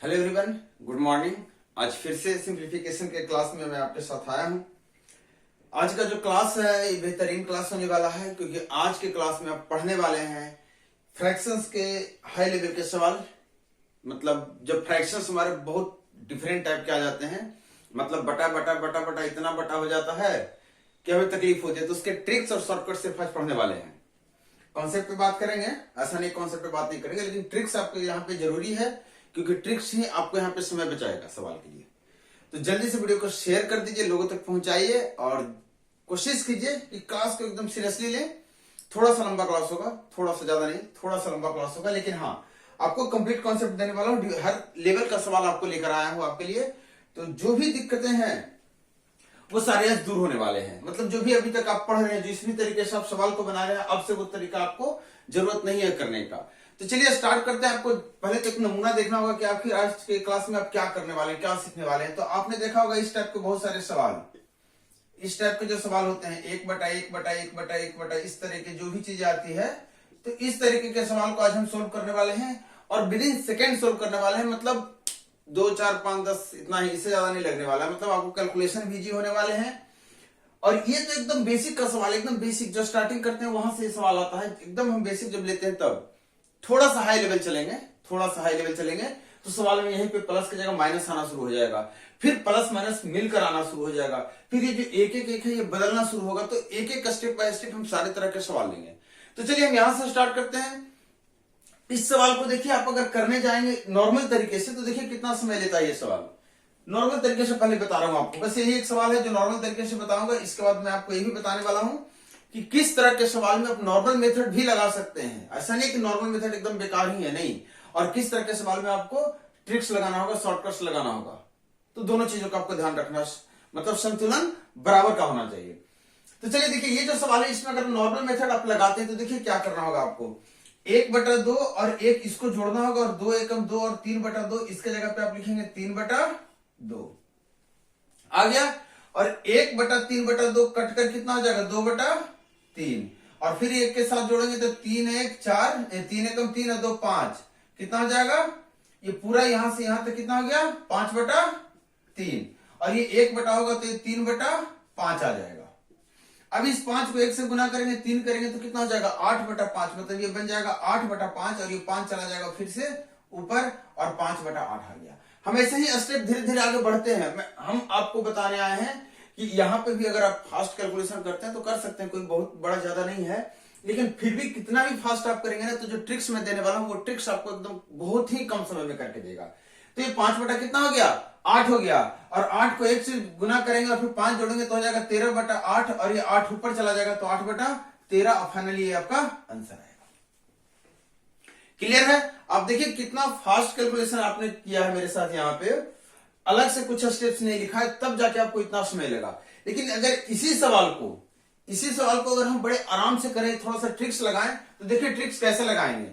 Hello everyone, good morning. आज फिर से सिंप्लीफिकेशन के क्लास में मैं आपके साथ आया हूं। आज का जो क्लास है ये बेहतरीन क्लास होने वाला है, क्योंकि आज के क्लास में आप पढ़ने वाले हैं फ्रैक्शंस के हाई लेवल के सवाल। मतलब जब फ्रैक्शंस हमारे बहुत डिफरेंट टाइप के आ जाते हैं, मतलब बटा बटा बटा बटा इतना बटा हो जाता है कि हमें तकलीफ होती है, तो उसके ट्रिक्स और शॉर्टकट सिर्फ आज पढ़ने वाले हैं। कॉन्सेप्ट पे बात करेंगे, ऐसा नहीं कॉन्सेप्ट पे बात नहीं करेंगे, लेकिन ट्रिक्स आपको यहाँ पे जरूरी है, क्योंकि ट्रिक्स ही आपको यहाँ पे समय बचाएगा सवाल के लिए। तो जल्दी से वीडियो को शेयर कर दीजिए, लोगों तक पहुंचाइए और कोशिश कीजिए कि क्लास को एकदम सीरियसली लें। थोड़ा सा लंबा क्लास होगा, थोड़ा सा ज्यादा नहीं, थोड़ा सा लंबा क्लास होगा, लेकिन हाँ आपको कंप्लीट कॉन्सेप्ट देने वाला हूँ। हर लेवल का सवाल आपको लेकर आया हूँ आपके लिए। तो जो भी दिक्कतें हैं वो सारे आज दूर होने वाले हैं। मतलब जो भी अभी तक आप पढ़ रहे हैं, जिस भी तरीके से आप सवाल को बना रहे हैं, अब से वो तरीका आपको जरूरत नहीं है करने का। तो चलिए स्टार्ट करते हैं। आपको पहले तो एक नमूना देखना होगा कि आखिर आज के क्लास में आप क्या करने वाले हैं, क्या सीखने वाले हैं। तो आपने देखा होगा इस टाइप के बहुत सारे सवाल, इस टाइप के जो सवाल होते हैं 1/1/1/1/1 इस तरह की जो भी चीजें आती है, तो इस तरीके के सवाल को आज हम सोल्व करने वाले हैं और विद इन सेकेंड सोल्व करने वाले हैं। मतलब 2 4 5 10 इतना ही, इससे ज्यादा नहीं लगने वाला। मतलब आपको कैलकुलेशन भी इजी होने वाले हैं। और ये तो एकदम बेसिक का सवाल, एकदम बेसिक जो स्टार्टिंग करते हैं वहां से ये सवाल आता है। एकदम हम बेसिक जब लेते हैं तब थोड़ा सा हाई लेवल चलेंगे, थोड़ा सा हाई लेवल चलेंगे तो सवाल में यहीं पे प्लस की जगह माइनस आना शुरू हो जाएगा, फिर प्लस माइनस मिलकर आना शुरू हो जाएगा, फिर ये जो एक एक है ये बदलना शुरू होगा। तो एक एक स्टेप बाय स्टेप हम सारे तरह के सवाल लेंगे। तो चलिए हम यहां से स्टार्ट करते हैं। इस सवाल को देखिए, आप अगर करने जाएंगे नॉर्मल तरीके से तो देखिए कितना समय लेता है ये सवाल। नॉर्मल तरीके से पहले बता रहा हूं आपको, बस यही एक सवाल है जो नॉर्मल तरीके से बताऊंगा। इसके बाद मैं आपको ये भी बताने वाला हूं कि किस तरह के सवाल में आप नॉर्मल मेथड भी लगा सकते हैं। ऐसा नहीं कि नॉर्मल मेथड एकदम बेकार ही है, नहीं। और किस तरह के सवाल में आपको ट्रिक्स लगाना होगा, शॉर्टकट्स लगाना होगा। तो दोनों चीजों का आपको ध्यान रखना, मतलब संतुलन बराबर का होना चाहिए। तो चलिए देखिए, ये जो सवाल है इसमें अगर नॉर्मल मेथड आप लगाते हैं तो देखिए क्या करना होगा आपको। 1/2 और 1 इसको जोड़ना होगा, और 2 एकम 2 और 3/2 इसके जगह पे आप लिखेंगे 3/2 आ गया। और 1/3/2 कट कर कितना हो जाएगा 2/3, और फिर 1 के साथ जोड़ेंगे तो 3 1 4, 3 एकम 3 और 2 5, कितना हो जाएगा ये पूरा यहां से यहां तक कितना हो गया 5/3। और ये 1 बटा होगा तो ये 3/5 आ जाएगा। अब इस 5 को 1 से गुना करेंगे, 3 करेंगे तो कितना हो जाएगा 8/5। मतलब ये बन जाएगा 8/5 और ये 5 चला जाएगा फिर से ऊपर और 5/8 आ गया। हम ऐसे ही स्टेप धीरे धीरे आगे बढ़ते हैं। हम आपको बताने आए हैं कि यहाँ पे भी अगर आप फास्ट कैलकुलेशन करते हैं तो कर सकते हैं, कोई बहुत बड़ा ज्यादा नहीं है। लेकिन फिर भी कितना भी फास्ट आप करेंगे ना, तो जो ट्रिक्स मैं देने वाला हूँ वो ट्रिक्स आपको एकदम बहुत ही कम समय में करके देगा। तो ये 5 बटा कितना हो गया 8 हो गया, और 8 को 1 से गुना करेंगे और फिर 5 जोड़ेंगे तो हो जाएगा 13/8, और ये 8 ऊपर चला जाएगा तो 8/13। फाइनली ये आपका आंसर आएगा। क्लियर है? आप देखिए कितना फास्ट कैलकुलेशन आपने किया है मेरे साथ। यहाँ पे अलग से कुछ स्टेप्स नहीं लिखा है, तब जाके आपको इतना समय लगा। लेकिन अगर इसी सवाल को अगर हम बड़े आराम से करें, थोड़ा सा ट्रिक्स लगाएं, तो देखिए ट्रिक्स कैसे लगाएंगे।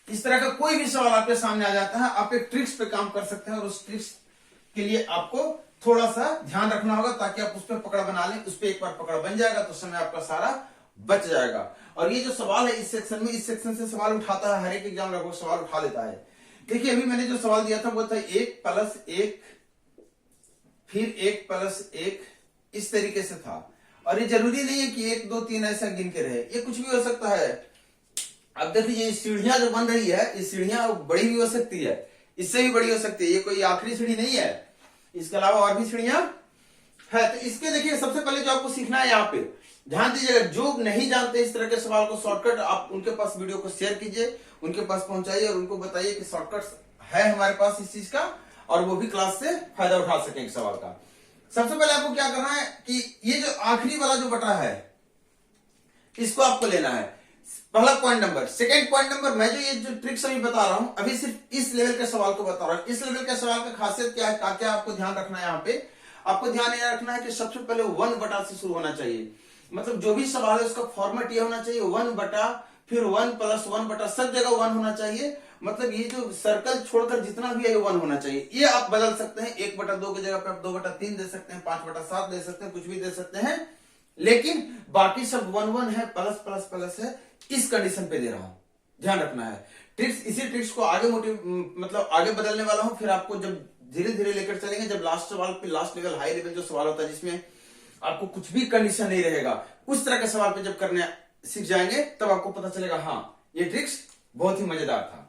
इस तरह का कोई भी सवाल आपके सामने आ जाता है, आप एक ट्रिक्स पे काम कर सकते हैं, और उस ट्रिक्स के लिए आपको थोड़ा सा ध्यान रखना होगा ताकि आप उस पर पकड़ बना लें। उस पर एक बार पकड़ बन जाएगा तो समय आपका सारा बच जाएगा। और ये जो सवाल है इस सेक्शन में, इस सेक्शन से सवाल उठाता है, हर एक एग्जाम लगभग सवाल उठा लेता है। देखिए अभी मैंने जो सवाल दिया था वो था 1 + 1 फिर 1 + 1 इस तरीके से था। और ये जरूरी नहीं है कि 1 2 3 ऐसा गिन के रहे, ये कुछ भी हो सकता है। अब देखिए ये सीढ़ियां जो बन रही है, ये सीढ़ियां बड़ी भी हो सकती है, इससे भी बड़ी हो सकती है। ये कोई आखिरी सीढ़ी नहीं है, इसके अलावा और भी सीढ़ियां है। तो इसके देखिए सबसे पहले जो आपको सीखना है, यहाँ पे ध्यान दीजिएगा। जो नहीं जानते इस तरह के सवाल को शॉर्टकट, आप उनके पास वीडियो को शेयर कीजिए, उनके पास पहुंचाइए और उनको बताइए कि शॉर्टकट है हमारे पास इस चीज का, और वो भी क्लास से फायदा उठा सकेंगे सवाल का। सबसे पहले आपको क्या करना है कि ये जो आखिरी वाला जो बटा है इसको आपको लेना है, पहला point number. Second point number, मैं जो ये जो ट्रिक्स अभी बता रहा हूं, अभी सिर्फ इस लेवल के सवाल को बता रहा हूं। इस लेवल के सवाल का खासियत क्या है, क्या आपको ध्यान रखना है। यहाँ पे आपको ध्यान यह रखना है कि सबसे पहले 1 बटा से शुरू होना चाहिए। मतलब जो भी सवाल है उसका फॉर्मेट ये होना चाहिए 1 बटा, फिर 1 + 1 बटा, सब जगह 1 होना चाहिए। मतलब ये जो सर्कल छोड़कर जितना भी है ये 1 होना चाहिए। ये आप बदल सकते हैं, 1/2 की जगह पे आप 2/3 दे सकते हैं, 5/7 दे सकते हैं, कुछ भी दे सकते हैं, लेकिन बाकी सब 1 1 है, प्लस प्लस प्लस है। इस कंडीशन पे दे रहा हूं, ध्यान रखना है। इसी ट्रिक्स को आगे मतलब आगे बदलने वाला हूं। फिर आपको जब धीरे धीरे लेकर चलेंगे, जब लास्ट सवाल पे, लास्ट लेवल, हाई लेवल जो सवाल होता है जिसमें आपको कुछ भी कंडीशन नहीं रहेगा, उस तरह के सवाल पे जब करने सीख जाएंगे तब आपको पता चलेगा हाँ ये ट्रिक्स बहुत ही मजेदार था।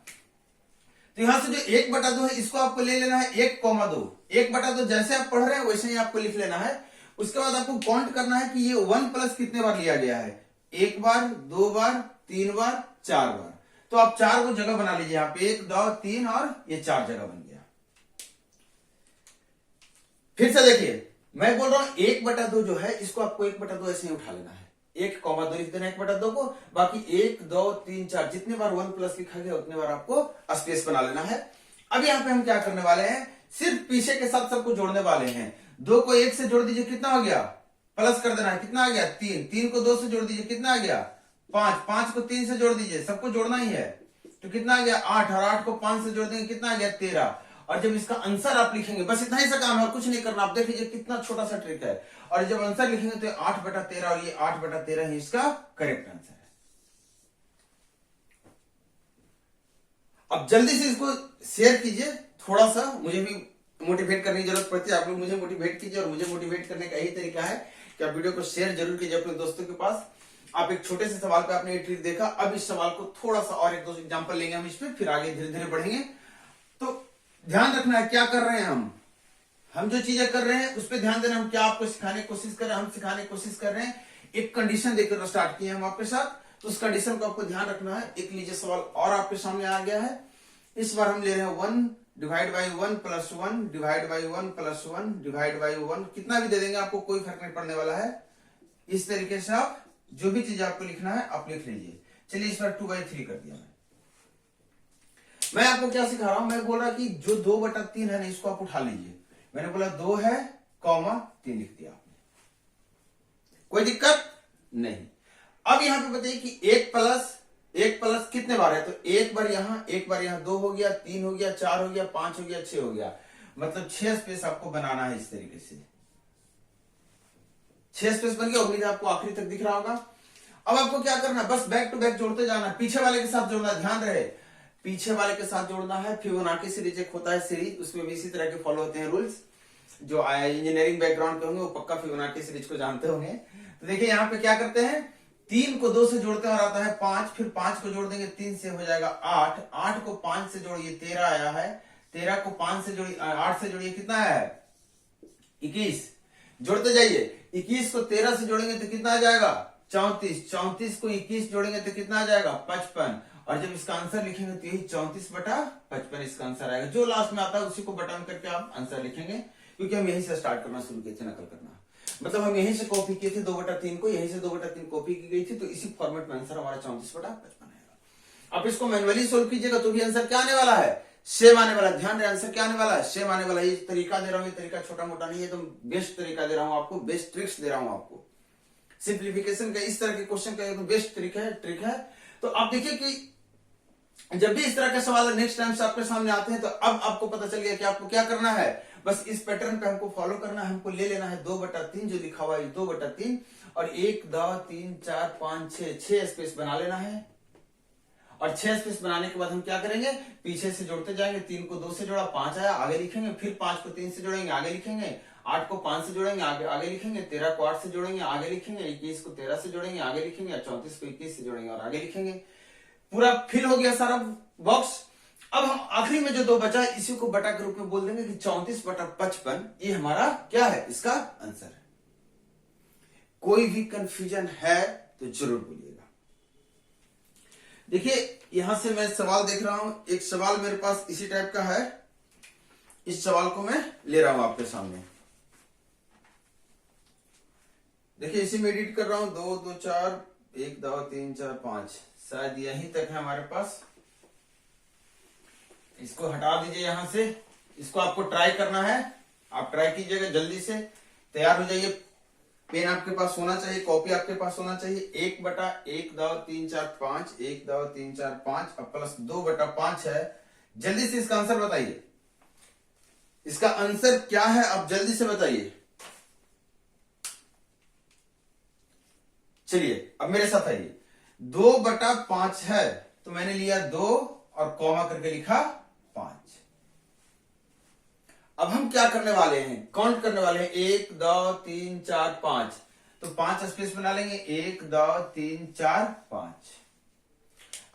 तो यहां से जो 1/2 है इसको आपको ले लेना है 1,2। 1/2 जैसे आप पढ़ रहे हैं वैसे ही आपको लिख लेना है। उसके बाद आपको काउंट करना है कि ये 1 प्लस कितने बार लिया गया है, 1 बार, 2 बार, 3 बार, 4 बार। तो आप 4 को जगह बना लीजिए यहाँ पे, 1, 2, 3 और ये 4 जगह बन गया। फिर से देखिए, मैं बोल रहा हूं 1/2 जो है इसको आपको 1/2 ऐसे ही उठा लेना है, 1,2 लिख देना 1/2 को। बाकी 1, 2, 3, 4 जितने बार 1 प्लस लिखा गया उतने बार आपको स्पेस बना लेना है। अब यहाँ पे हम क्या करने वाले हैं, सिर्फ पीछे के साथ सबको जोड़ने वाले हैं। 2 को 1 से जोड़ दीजिए, कितना हो गया, प्लस कर देना है, कितना आ गया 3। 3 को 2 से जोड़ दीजिए, कितना आ गया 5। 5 को 3 से जोड़ दीजिए, सबको जोड़ना ही है, तो कितना आ गया 8। और 8 को 5 से जोड़ देंगे, कितना आ गया 13। और जब इसका आंसर आप लिखेंगे, बस इतना ही सा काम है, कुछ नहीं करना। आप देख लीजिए कितना छोटा सा ट्रिक है। और जब आंसर लिखेंगे तो 8/13 और ये 8/13 ही इसका करेक्ट आंसर है। अब जल्दी से इसको शेयर कीजिए, थोड़ा सा मुझे भी मोटिवेट करने की जरूरत पड़ती है। आप लोग मुझे मोटिवेट कीजिए, और मुझे मोटिवेट करने का यही तरीका है कि आप वीडियो को शेयर जरूर कीजिए अपने दोस्तों के पास। आप एक छोटे से सवाल पे आपने ये ट्रिक देखा, अब इस सवाल को थोड़ा सा और 1-2 एग्जांपल लेंगे हम इस पे, फिर आगे धीरे धीरे बढ़ेंगे। तो ध्यान रखना है क्या कर रहे हैं हम जो चीजें कर रहे हैं उस पर ध्यान देना। हम क्या आपको सिखाने की कोशिश कर रहे हैं, हम सिखाने की कोशिश कर रहे हैं, एक कंडीशन देकर स्टार्ट किए हम आपके साथ, तो उस कंडीशन को आपको ध्यान रखना है। एक लीजिए सवाल और आपके सामने आ गया है। इस बार हम ले रहे हैं 1 divide by 1 plus 1 divide by 1 plus 1 divide by 1, कितना भी दे देंगे आपको कोई फर्क नहीं पड़ने वाला है। इस तरीके से आप जो भी चीज आपको लिखना है आप लिख लीजिए। चलिए इस बार 2/3 कर दिया मैं आपको क्या सिखा रहा हूं, मैं बोल रहा कि जो 2/3 है ना इसको आप उठा लीजिए। मैंने बोला 2 है, 3 लिख दिया आपने, कोई दिक्कत नहीं। अब यहां पे बताइए कि 1 प्लस कितने बार है, तो 1 बार यहां, 1 बार यहां, 2 हो गया, 3 हो गया, 4 हो गया, 5 हो गया, 6 हो गया। मतलब 6 स्पेस आपको बनाना है इस तरीके से। 6 स्पेस बन गया, उम्मीद है आपको आखिरी तक दिख रहा होगा। अब आपको क्या करना है, बस बैक टू बैक जोड़ते जाना, पीछे वाले के साथ जोड़ना, ध्यान रहे पीछे वाले के साथ जोड़ना है। फिबोनाची सीरीज एक होता है सीरीज, उसमें भी इसी तरह के फॉलो होते हैं रूल्स। जो इंजीनियरिंग बैकग्राउंड के होंगे वो पक्का फिबोनाची सीरीज को जानते होंगे। तो देखिए यहाँ पे क्या करते हैं, 3 को 2 से जोड़ते हैं और आता है 5, फिर 5 को जोड़ देंगे 3 से हो जाएगा 8। 8 को 5 से जोड़िए 13 आया है, 13 को 5 से जोड़िए 8 से जोड़िए कितना है 21। जोड़ते जाइए, 21 को 13 से जोड़ेंगे तो कितना आ जाएगा 34। 34 को 21 जोड़ेंगे तो कितना आ जाएगा 55। और जब इसका आंसर लिखेंगे तो यही 34/55 इसका आंसर आएगा। जो लास्ट में आता है उसी को बटन करके आप आंसर लिखेंगे, क्योंकि हम यहीं से स्टार्ट करना शुरू किए थे, नकल करना। मतलब हम यहीं से कॉपी किए थे 2/3 को, यहीं से 2/3 कॉपी की गई थी, तो इसी फॉर्मेट में आंसर हमारा 34/55 आएगा। आप इसको मैनुअली सोल्व कीजिएगा तो भी आंसर क्या आने वाला है, सेम आने वाला है। ध्यान रहे, आंसर क्या आने वाला है, सेम आने वाला है। ये तरीका दे रहा हूं, ये तरीका छोटा मोटा नहीं है, तो बेस्ट तरीका दे रहा हूं आपको, बेस्ट ट्रिक्स दे रहा हूं आपको। सिंप्लीफिकेशन का इस तरह के क्वेश्चन का एकदम बेस्ट ट्रिक है। तो आप देखिए कि जब भी इस तरह के सवाल नेक्स्ट टाइम से आपके सामने आते हैं तो अब आपको पता चल गया कि आपको क्या करना है। बस इस पैटर्न पे हमको फॉलो करना है, हमको ले लेना है 2/3 जो लिखा हुआ है 2/3, और 1, 2, 3, 4, 5, 6 स्पेस बना लेना है। और 6 स्पेस बनाने के बाद हम क्या करेंगे, पीछे से जोड़ते जाएंगे। 3 को 2 से जोड़ा 5 आया, आगे लिखेंगे। फिर 5 को 3 से जोड़ेंगे, आगे लिखेंगे। 8 को 5 से जोड़ेंगे, आगे लिखेंगे। 13 को 8 से जोड़ेंगे, आगे लिखेंगे। 21 को 13 से जोड़ेंगे, आगे लिखेंगे। 34 को 21 से जोड़ेंगे और आगे लिखेंगे। पूरा फिल हो गया सारा बॉक्स। अब हम आखिरी में जो 2 बचा है इसी को बटा के रूप में बोल देंगे कि 34/55 ये हमारा क्या है, इसका आंसर है। कोई भी कंफ्यूजन है तो जरूर बोलिएगा। देखिए यहां से मैं सवाल देख रहा हूं, एक सवाल मेरे पास इसी टाइप का है। इस सवाल को मैं ले रहा हूं आपके सामने। देखिए इसी में एडिट कर रहा हूं, 2, 2, 4, 1, 2, 3, 4, 5, शायद यहीं तक है हमारे पास। इसको हटा दीजिए यहां से। इसको आपको ट्राई करना है, आप ट्राई कीजिएगा, जल्दी से तैयार हो जाइए। पेन आपके पास होना चाहिए, कॉपी आपके पास होना चाहिए। 1/1, 2, 3, 4, 5, 1, 2, 3, 4, 5 अब प्लस 2/5 है। जल्दी से इसका आंसर बताइए, इसका आंसर क्या है, अब जल्दी से बताइए। चलिए अब मेरे साथ आइए। 2/5 है तो मैंने लिया 2 और कॉमा करके लिखा 5। अब हम क्या करने वाले हैं, काउंट करने वाले हैं, 1 2 3 4 5। तो 5 स्पेस बना लेंगे, 1 2 3 4 5।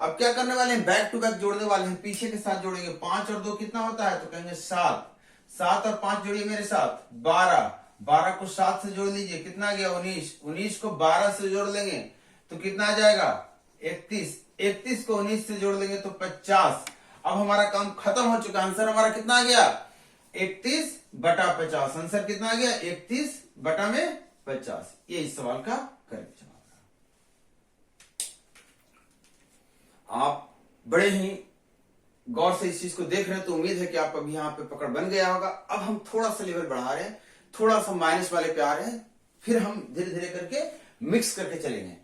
अब क्या करने वाले हैं, बैक टू बैक जोड़ने वाले हैं, पीछे के साथ जोड़ेंगे। 5 और 2 कितना होता है, तो कहेंगे 7। 7 और 5 जोड़िए मेरे साथ, 12। 12 को 7 से जोड़ लीजिए, कितना आ गया 19। 19 को 12 से जोड़ लेंगे तो कितना आ जाएगा 31। 31 को 19 से जोड़ लेंगे तो 50। अब हमारा काम खत्म हो चुका। आंसर हमारा कितना आ गया, 31/50। आंसर कितना आ गया, 31/50। ये इस सवाल का करेक्ट जवाब है। आप बड़े ही गौर से इस चीज को देख रहे हैं, तो उम्मीद है कि आप अभी यहां पे पकड़ बन गया होगा। अब हम थोड़ा सा लेवल बढ़ा रहे हैं, थोड़ा सा माइनस वाले पे आ रहे हैं, फिर हम धीरे धीरे करके मिक्स करके चलेंगे।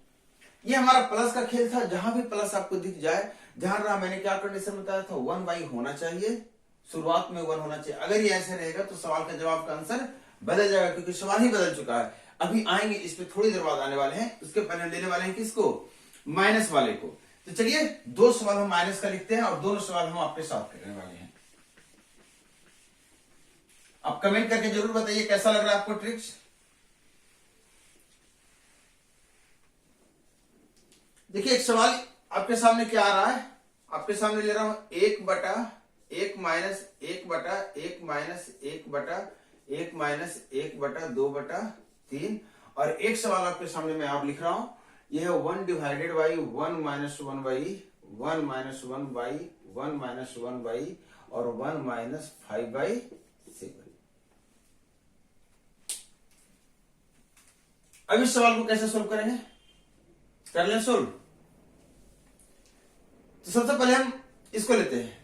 ये हमारा प्लस का खेल था। जहां भी प्लस आपको दिख जाए, ध्यान रहा मैंने क्या कंडीशन बताया था, 1y होना चाहिए, शुरुआत में 1 होना चाहिए। अगर ये ऐसे रहेगा तो सवाल का जवाब का आंसर बदल जाएगा, क्योंकि सवाल ही बदल चुका है। अभी आएंगे इस पे, थोड़ी देर बाद आने वाले हैं। उसके पहले लेने वाले हैं किसको, माइनस वाले को। तो चलिए 2 सवाल हम माइनस का लिखते हैं और दोनों सवाल हम आपके साथ करने वाले हैं। आप कमेंट करके जरूर बताइए कैसा लग रहा है आपको ट्रिक्स। देखिए एक सवाल आपके सामने क्या आ रहा है, आपके सामने ले रहा हूं 1/1 माइनस 1/1 माइनस 1/1 माइनस 1/2/3। और एक सवाल आपके सामने मैं आप लिख रहा हूं, यह है 1 divided by 1 minus 1/1 minus 1/1 minus 1/, और 1 माइनस 5/7। अब इस सवाल को कैसे सोल्व करेंगे, कर लें सोल्व। तो सबसे पहले हम इसको लेते हैं,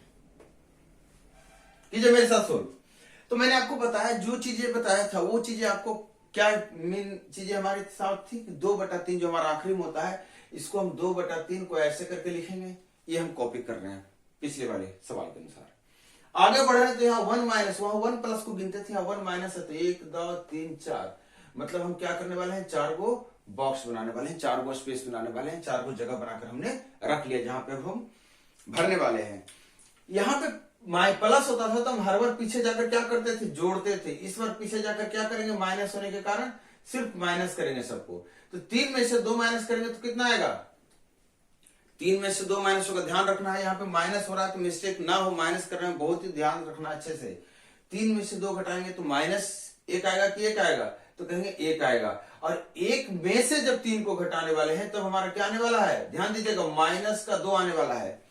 कीजिए मेरे साथ सोल्व। तो मैंने आपको बताया, जो चीजें बताया था वो चीजें आपको क्या मेन चीजें हमारे साथ थी, 2/3 जो हमारा आखिरी में होता है, इसको हम 2/3 को ऐसे करके लिखेंगे। ये हम कॉपी कर रहे हैं पिछले वाले सवाल के अनुसार। आगे बढ़ रहे हैं तो यहाँ 1 माइनस, वहां 1 प्लस को गिनते थे, यहाँ 1 माइनस है तो 1 2 3 4। मतलब हम क्या करने वाले हैं, 4 गो बॉक्स बनाने वाले हैं, 4 गो स्पेस बनाने वाले हैं, 4 गो जगह बनाकर हमने रख लिया जहां पे हम भरने वाले हैं। यहाँ पे माइ प्लस होता था तो हम हर बार पीछे जाकर क्या करते थे, जोड़ते थे। इस बार पीछे जाकर क्या करेंगे, माइनस होने के कारण सिर्फ माइनस करेंगे सबको। तो 3 में से 2 माइनस करेंगे तो कितना आएगा, 3 में से 2 माइनस होगा। ध्यान रखना है यहाँ पे माइनस हो रहा है तो मिस्टेक ना हो, माइनस करने में बहुत ही ध्यान रखना अच्छे से। 3 में से 2 घटाएंगे तो माइनस 1 आएगा कि 1 आएगा, तो कहेंगे 1 आएगा। और 1 में से जब 3 को घटाने वाले हैं तो हमारा क्या आने वाला है, ध्यान दीजिएगा, माइनस का 2 आने वाला है।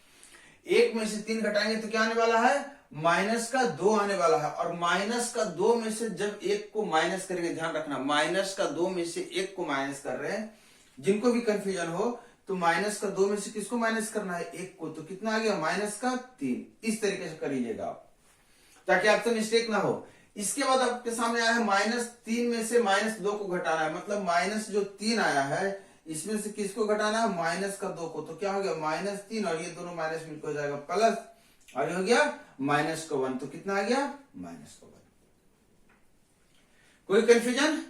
1 में से 3 घटाएंगे तो क्या आने वाला है, माइनस का 2 आने वाला है। और माइनस का 2 में से जब 1 को माइनस करेंगे, ध्यान रखना माइनस का 2 में से 1 को माइनस कर रहे हैं, जिनको भी कंफ्यूजन हो तो माइनस का 2 में से किसको माइनस करना है, 1 को। तो कितना आ गया, माइनस का 3। इस तरीके से कर लीजिएगा आप, ताकि आपसे मिस्टेक ना हो। इसके बाद आपके सामने आया है -3 में से -2 को घटाना है, मतलब माइनस जो 3 आया है इसमें से किसको घटाना है, माइनस का 2 को। तो क्या हो गया, -3 और ये दोनों माइनस मिलकर हो जाएगा प्लस, और ये हो गया -1। तो कितना आ गया, -1। कोई कंफ्यूजन।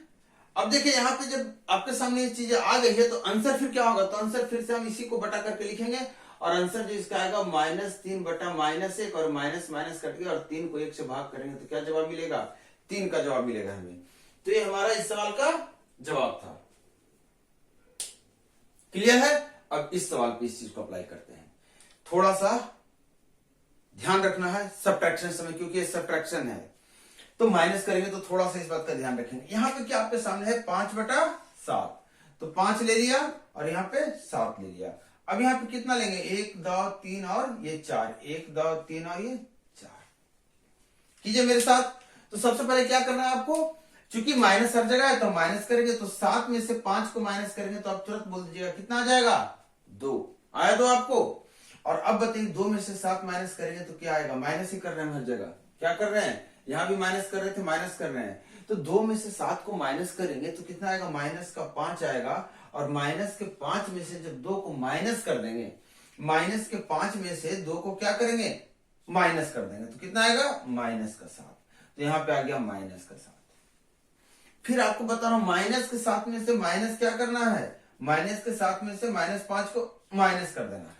अब देखिए यहाँ पे जब आपके सामने ये चीजें आ गई है तो आंसर फिर क्या होगा, तो आंसर फिर से हम इसी को बटा करके लिखेंगे। और आंसर जो इसका आएगा -3 बटा -1, और माइनस माइनस कट गया और 3 को 1 से भाग करेंगे तो क्या जवाब मिलेगा, 3 का जवाब मिलेगा हमें। तो ये हमारा इस सवाल का जवाब था। क्लियर है। अब इस सवाल पे इस चीज को अप्लाई करते हैं। थोड़ा सा ध्यान रखना है सबट्रैक्शन समय, क्योंकि ये सबट्रैक्शन है तो माइनस करेंगे तो थोड़ा सा इस बात का ध्यान रखेंगे। यहाँ पे क्या आपके सामने है 5/7, तो 5 ले लिया और यहाँ पे 7 ले लिया। अब यहाँ पे कितना लेंगे, 1 2 3 और ये 4, 1 2 3 और ये 4। कीजिए मेरे साथ। तो सबसे पहले क्या करना है आपको, चूंकि माइनस हर जगह है तो माइनस करेंगे, तो 7 में से 5 को माइनस करेंगे तो आप तुरंत बोल दीजिएगा कितना आ जाएगा, 2 आया। 2 आपको। और अब बताइए 2 में से 7 माइनस करेंगे तो क्या आएगा, माइनस ही कर रहे हैं हर जगह। क्या कर रहे हैं, यहां भी माइनस कर रहे थे, माइनस कर रहे हैं। तो 2 में से 7 को माइनस करेंगे तो कितना आएगा, -5 आएगा। और -5 में से जब 2 को माइनस कर देंगे, -5 में से 2 को क्या करेंगे, माइनस कर देंगे तो कितना आएगा, -7। तो यहां पे आ गया -7। फिर आपको बता रहा हूं -7 में से माइनस क्या करना है, -7 में से -5 को माइनस कर देना है।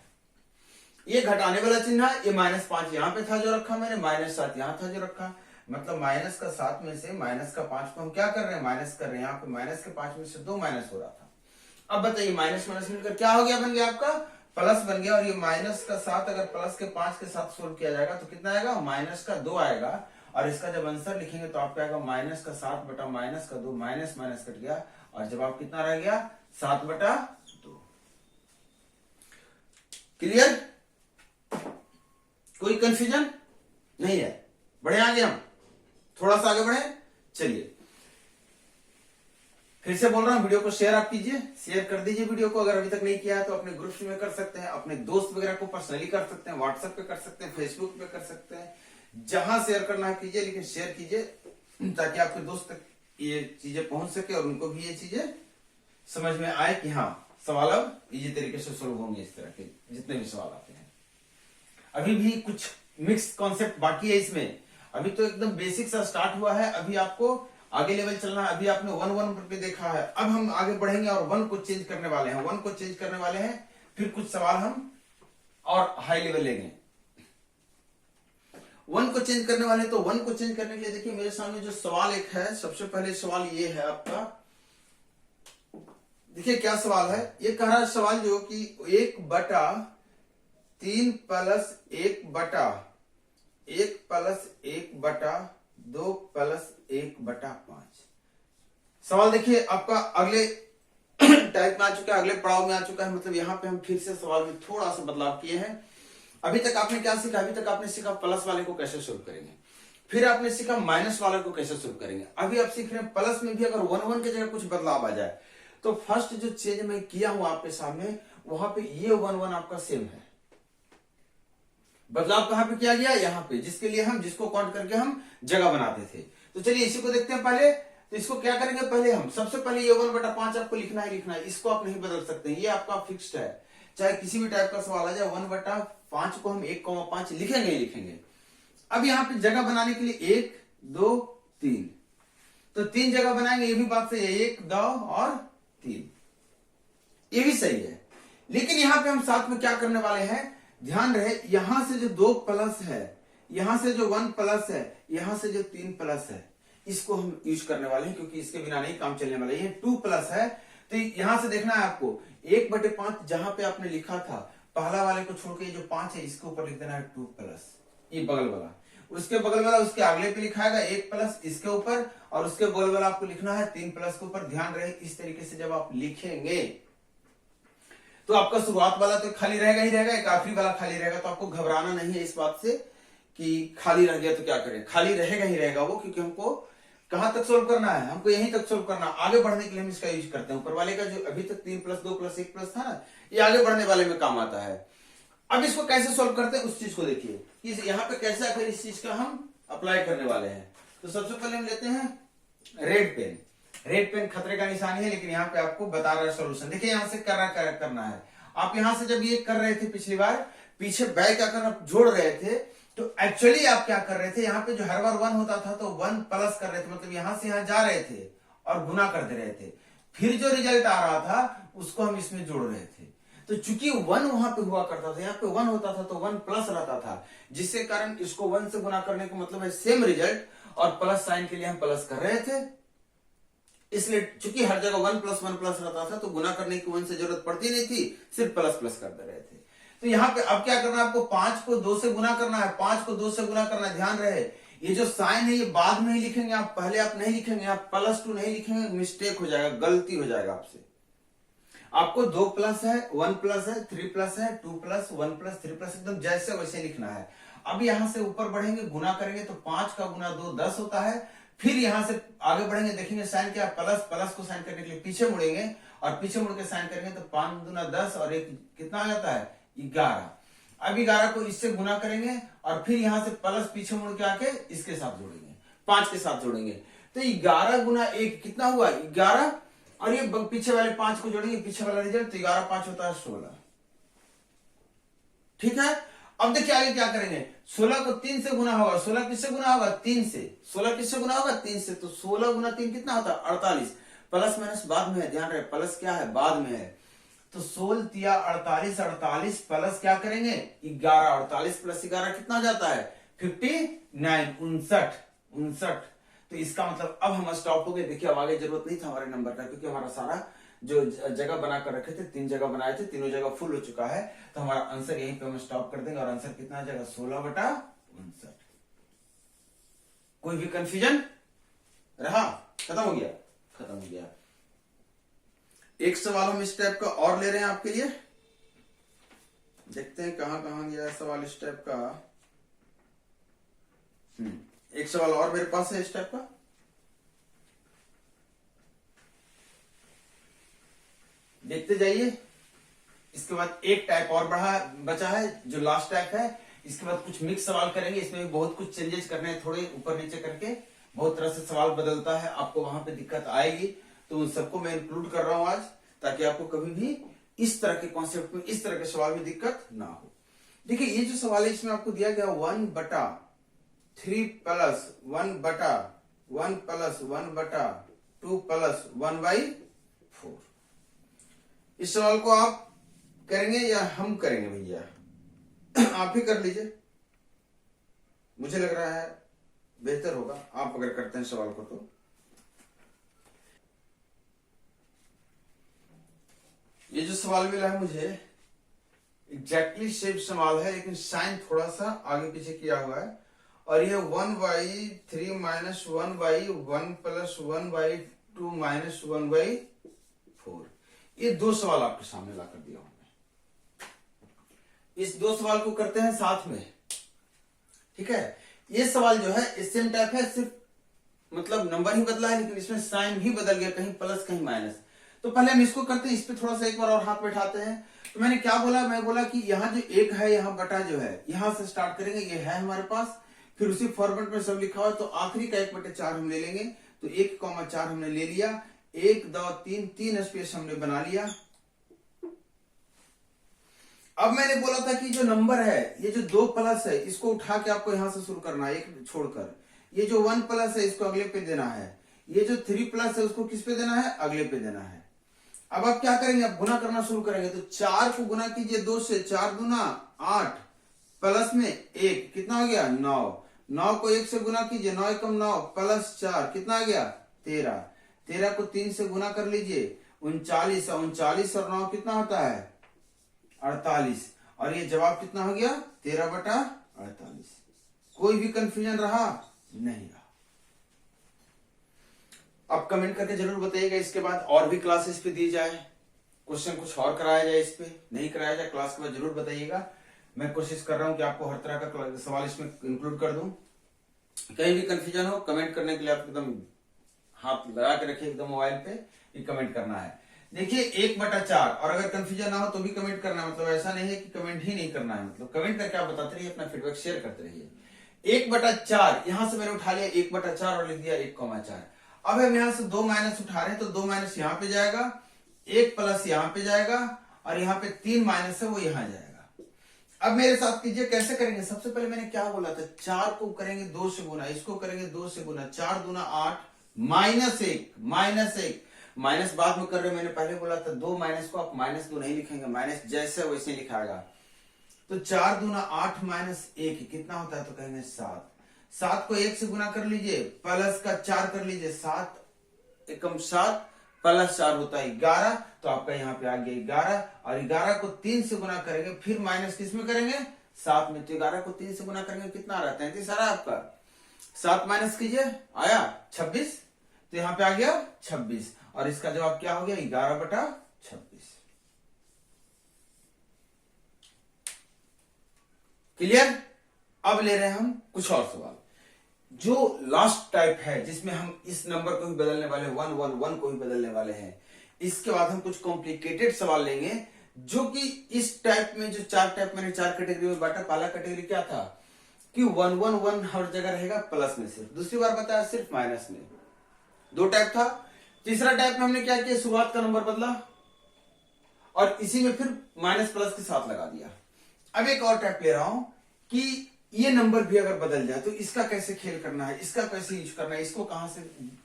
ये घटाने वाला चिन्ह है, ये -5 यहाँ पे था जो रखा मैंने, -7 यहाँ था जो रखा, मतलब -7 में से -5 को हम क्या कर रहे हैं, माइनस कर रहे हैं। यहाँ पे -5 में से 2 माइनस हो रहा था। अब बताइए माइनस माइनस मिलकर क्या हो गया, बन गया आपका प्लस बन गया। और ये -7 अगर +5 के साथ सोल्व किया जाएगा तो कितना आएगा, -2 आएगा। और इसका जब आंसर लिखेंगे तो आपका आएगा -7 बटा -2, माइनस माइनस कट गया और जवाब कितना रह गया, 7/2। क्लियर, कोई कंफ्यूजन नहीं है। बढ़े आगे, हम थोड़ा सा आगे बढ़े। चलिए फिर से बोल रहा हूं, वीडियो को शेयर आप कीजिए, शेयर कर दीजिए वीडियो को। अगर अभी तक नहीं किया है तो अपने ग्रुप्स में कर सकते हैं, अपने दोस्त वगैरह को पर्सनली कर सकते हैं, व्हाट्सएप पे कर सकते हैं, फेसबुक पे कर सकते हैं, जहां शेयर करना है कीजिए, लेकिन शेयर कीजिए ताकि आपके दोस्त तक ये चीजें पहुंच सके और उनको भी ये चीजें समझ में आए कि हाँ सवाल अब इजी तरीके से सोल्व होंगे। इस तरह के जितने भी सवाल आते हैं, अभी भी कुछ मिक्स कॉन्सेप्ट बाकी है इसमें। अभी तो एकदम बेसिक सा स्टार्ट हुआ है, अभी आपको आगे लेवल चलना है। अभी आपने 1 पे देखा है, अब हम आगे बढ़ेंगे और 1 को चेंज करने वाले हैं, 1 को चेंज करने वाले हैं। फिर कुछ सवाल हम और हाई लेवल लेंगे। 1 को चेंज करने वाले, तो 1 को चेंज करने के लिए देखिए मेरे सामने जो सवाल एक है, सबसे पहले सवाल ये है आपका, देखिए क्या सवाल है। ये कह रहा है सवाल जो कि 1/3 + 1/1 + 1/2 + 1/5। सवाल देखिए आपका अगले टाइप में आ चुका है, अगले पड़ाव में आ चुका है। मतलब यहाँ पे हम फिर से सवाल में थोड़ा सा बदलाव किए हैं। अभी तक आपने क्या सीखा, अभी तक आपने सीखा प्लस वाले को कैसे सोल्व करेंगे, फिर आपने सीखा माइनस वाले को कैसे सोल्व करेंगे। अभी आप सीख रहे हैं प्लस में भी अगर 1 की जगह कुछ बदलाव आ जाए तो फर्स्ट जो चेंज मैं किया हूं आपके सामने, वहां पे ये 1 आपका सेम है। बदलाव कहां पे किया गया, यहां पे, जिसके लिए हम जिसको काउंट करके हम जगह बनाते थे। तो चलिए इसी को देखते हैं पहले। तो इसको क्या करेंगे, पहले हम सबसे पहले ये 1/5 आपको लिखना है, इसको आप नहीं बदल सकते, ये आपका फिक्स्ड है। चाहे किसी भी टाइप का सवाल आ जाए, 1/5 को हम 1,5 लिखेंगे ही लिखेंगे। अब यहाँ पे जगह बनाने के लिए 1 2 3, तो 3 जगह बनाएंगे, ये भी बात सही है, 1 2 और 3, ये भी सही है। लेकिन यहाँ पे हम साथ में क्या करने वाले हैं, ध्यान रहे, यहां से जो 2 प्लस है, यहां से जो 1 प्लस है, यहां से जो 3 प्लस है, इसको हम यूज करने वाले हैं, क्योंकि इसके बिना नहीं काम चलने वाला। ये 2 प्लस है, तो यहां से देखना है आपको 1/5 जहां पे आपने लिखा था, पहला वाले को छोड़ के जो 5 है इसके ऊपर लिख देना है 2 प्लस, ये बगल वाला, उसके बगल वाला उसके अगले पे लिखाएगा 1 प्लस इसके ऊपर, और उसके बगल वाला आपको लिखना है 3 प्लस के ऊपर। ध्यान रहे इस तरीके से जब आप लिखेंगे तो आपका शुरुआत वाला तो खाली रहेगा ही रहेगा, एक आखिरी वाला खाली रहेगा। तो आपको घबराना नहीं है इस बात से कि खाली रह गया तो क्या करें, खाली रहेगा ही रहेगा वो, क्योंकि हमको कहां तक सोल्व करना है, हमको यहीं तक सोल्व करना। आगे बढ़ने के लिए हम इसका यूज करते हैं। ऊपर वाले का जो अभी तक 3 + 2 + 1 प्लस था ना, ये आगे बढ़ने वाले में काम आता है। अब इसको कैसे सोल्व करते हैं उस चीज को देखिए, कि यहाँ पे कैसे आखिर इस चीज का हम अप्लाई करने वाले हैं। तो सबसे पहले हम लेते हैं रेड पेन। रेड पेन खतरे का निशानी है, लेकिन यहाँ पे आपको बता रहा है सोल्यूशन। देखिए यहाँ से करना है। आप यहाँ से जब ये कर रहे थे पिछली बार, पीछे बैक आकर आप जोड़ रहे थे, तो एक्चुअली आप क्या कर रहे थे, यहाँ पे जो हर बार 1 होता था तो 1 प्लस कर रहे थे, मतलब यहां से यहां जा रहे थे और गुना कर दे रहे थे। फिर जो रिजल्ट आ रहा था उसको हम इसमें जोड़ रहे थे। तो चूंकि 1 वहां पे हुआ करता था, यहाँ पे 1 होता था तो 1 प्लस रहता था, जिससे कारण इसको 1 से गुना करने का मतलब है सेम रिजल्ट, और प्लस साइन के लिए हम प्लस कर रहे थे। इसलिए चूंकि हर जगह 1 + 1 प्लस रहता था तो गुना करने की 1 से जरूरत पड़ती नहीं थी, सिर्फ प्लस प्लस कर दे रहे थे। तो यहाँ पे अब क्या करना है, आपको 5 को 2 से गुना करना है, 5 को 2 से गुना करना है। ध्यान रहे ये जो साइन है ये बाद में ही लिखेंगे आप, पहले आप नहीं लिखेंगे, आप +2 नहीं लिखेंगे, मिस्टेक हो जाएगा, गलती हो जाएगा आपसे। आपको 2 प्लस है, 1 प्लस है, 3 प्लस है, 2 प्लस, 1 प्लस, 3 प्लस, एकदम जैसे वैसे लिखना है। अब यहां से ऊपर बढ़ेंगे, गुना करेंगे तो 5 का गुना 2 10 होता है। फिर यहां से आगे बढ़ेंगे, देखेंगे साइन क्या, प्लस, प्लस को साइन करने के लिए पीछे मुड़ेंगे, और पीछे मुड़ के साइन करेंगे तो 5 दूना 10 और 1 कितना आ जाता है 11। अब 11 को इससे गुना करेंगे और फिर यहां से प्लस पीछे मुड़ के आके इसके साथ जोड़ेंगे, 5 के साथ जोड़ेंगे, तो 11 गुना 1 कितना हुआ 11, और ये पीछे वाले 5 को जोड़ेंगे, पीछे वाला रिजल्ट, तो 11 5 होता है 16। ठीक है। अब देखिए आगे क्या करेंगे, 16 को 3 से गुना होगा, 16 किससे गुना होगा 3 से, 16 किससे गुना होगा 3 से, तो 16 गुना 3 कितना होता है 48। प्लस माइनस बाद में है, ध्यान रहे प्लस क्या है बाद में है, तो 16 तिया 48, 48 प्लस क्या करेंगे 11, 48 प्लस 11 कितना जाता है 59, 59। तो इसका मतलब अब हम स्टॉप हो गए। देखिए अब आगे जरूरत नहीं था हमारे नंबर का, क्योंकि हमारा सारा जो जगह बना कर रखे थे, 3 जगह बनाए थे, तीनों जगह फुल हो चुका है। तो हमारा आंसर यहीं पे हम स्टॉप कर देंगे और आंसर कितना आ जाएगा 16/59। कोई भी कंफ्यूजन रहा? खत्म हो गया, खत्म हो गया। एक सवाल हम इस टाइप का और ले रहे हैं आपके लिए, देखते हैं कहां कहां गया सवाल इस टाइप का। एक सवाल और मेरे पास है इस टाइप का। देखते जाइए। इसके बाद एक टाइप और बचा है जो लास्ट टाइप है। इसके बाद कुछ मिक्स सवाल करेंगे, इसमें भी बहुत कुछ चेंजेस करने हैं, थोड़े ऊपर नीचे करके बहुत तरह से सवाल बदलता है, आपको वहां पे दिक्कत आएगी। तो उन सबको मैं इंक्लूड कर रहा हूं आज, ताकि आपको कभी भी इस तरह के कॉन्सेप्ट में, इस तरह के सवाल में दिक्कत ना हो। देखिए ये जो सवाल है इसमें आपको दिया गया 1/3 प्लस 1/1 प्लस 1/2 प्लस 1/4। इस सवाल को आप करेंगे या हम करेंगे भैया? आप ही कर लीजिए, मुझे लग रहा है बेहतर होगा आप अगर करते हैं सवाल को। तो ये जो सवाल मिला है मुझे एग्जैक्टली सेम सवाल है, लेकिन साइन थोड़ा सा आगे पीछे किया हुआ है। और ये 1/3 माइनस 1/1 प्लस 1/2 माइनस 1/4, ये दो सवाल आपके सामने ला कर दिया हूं मैं। इस दो सवाल को करते हैं साथ में, ठीक है। ये सवाल जो है सेम टाइप है, सिर्फ मतलब नंबर ही बदला है, लेकिन इसमें साइन भी बदल गया, कहीं प्लस कहीं माइनस। तो पहले हम इसको करते हैं, इस पे थोड़ा सा एक बार और हाथ बैठाते हैं। तो मैंने क्या बोला, मैं बोला कि यहाँ जो एक है, यहाँ बटा जो है, यहां से स्टार्ट करेंगे, ये है हमारे पास, फिर उसी फॉर्मेट में सब लिखा हुआ है। तो आखिरी का 1/4 हम ले लेंगे। तो 1,4 हमने ले लिया, 1 2 3 3 स्पेस हमने बना लिया। अब मैंने बोला था कि जो नंबर है, ये जो 2 प्लस है, इसको उठा के आपको यहां से शुरू करना है, एक छोड़कर। ये जो 1 प्लस है इसको अगले पे देना है, ये जो 3 प्लस है उसको किस पे देना है, अगले पे देना है। अब आप क्या करेंगे, आप गुना करना शुरू करेंगे। तो 4 को गुना कीजिए 2 से, 4 दूना 8 प्लस में 1 कितना हो गया 9। 9 को 1 से गुना कीजिए, 9 एकम 9 प्लस 4 कितना आ गया 13। 13 को 3 से गुना कर लीजिए 39, 39 और 9 कितना होता है 48। और ये जवाब कितना हो गया 13/48। कोई भी कंफ्यूजन रहा? नहीं रहा। अब कमेंट करके जरूर बताइएगा इसके बाद और भी क्लासेस पे दी जाए, क्वेश्चन कुछ और कराया जाए, इस पे नहीं कराया जाए, क्लास के बाद जरूर बताइएगा। मैं कोशिश कर रहा हूं कि आपको हर तरह का सवाल इसमें इंक्लूड कर दूं। कहीं भी कंफ्यूजन हो, कमेंट करने के लिए आप एकदम हाथ लगा के रखिए एकदम मोबाइल पे, ये कमेंट करना है। देखिए 1/4, और अगर कंफ्यूजन ना हो तो भी कमेंट करना है, मतलब ऐसा नहीं है कि कमेंट ही नहीं करना है, मतलब कमेंट करके आप बताते रहिए, अपना फीडबैक शेयर करते रहिए। 1/4 यहां से मैंने उठा लिया 1/4 और लिख दिया 1,4। अब हम यहां से 2 माइनस उठा रहे हैं, तो 2 माइनस यहां पे जाएगा, 1 प्लस यहां पे जाएगा, और यहाँ पे 3 माइनस है वो यहां जाएगा। अब मेरे साथ कीजिए, कैसे करेंगे। सबसे पहले मैंने क्या बोला था, 4 को करेंगे 2 से गुना, इसको करेंगे 2 से गुना, 4 दूना 8 माइनस 1, माइनस बाद में कर रहे हो, मैंने पहले बोला था 2 माइनस को आप -2 नहीं लिखेंगे, माइनस जैसे वैसे लिखाएगा। तो 4 दूना 8 माइनस 1 कितना होता है, तो कहेंगे 7। 7 को 1 से गुना कर लीजिए, प्लस का 4 कर लीजिए, 7 एकम 7 प्लस 4 होता है 11। तो आपका यहाँ पे आ गया 11, और 11 को 3 से गुना करेंगे, फिर माइनस किस में करेंगे 7 में। तो 11 को 3 से गुना करेंगे कितना आ रहा है 33 आ रहा है आपका। 7 माइनस कीजिए, आया 26, तो यहाँ पे आ गया 26, और इसका जवाब क्या हो गया 11/26। क्लियर। अब ले रहे हैं हम कुछ और सवाल, जो लास्ट टाइप है, जिसमें हम इस नंबर को भी बदलने वाले 111 को भी बदलने वाले हैं। इसके बाद हम कुछ कॉम्प्लिकेटेड सवाल लेंगे, जो कि इस टाइप में, जो 4 टाइप मैंने 4 कैटेगरी में बांटा। पहला कैटेगरी क्या था कि 111 हर जगह रहेगा प्लस में सिर्फ, दूसरी बार बताया सिर्फ माइनस में। 2 टाइप था। तीसरा टाइप में हमने क्या किया, शुरुआत का नंबर बदला और इसी में फिर माइनस प्लस के साथ लगा दिया। अब एक और टाइप ले रहा हूं कि ये नंबर भी अगर बदल जाए तो इसका कैसे खेल करना है, इसका कैसे यूज करना है, इसको कहां से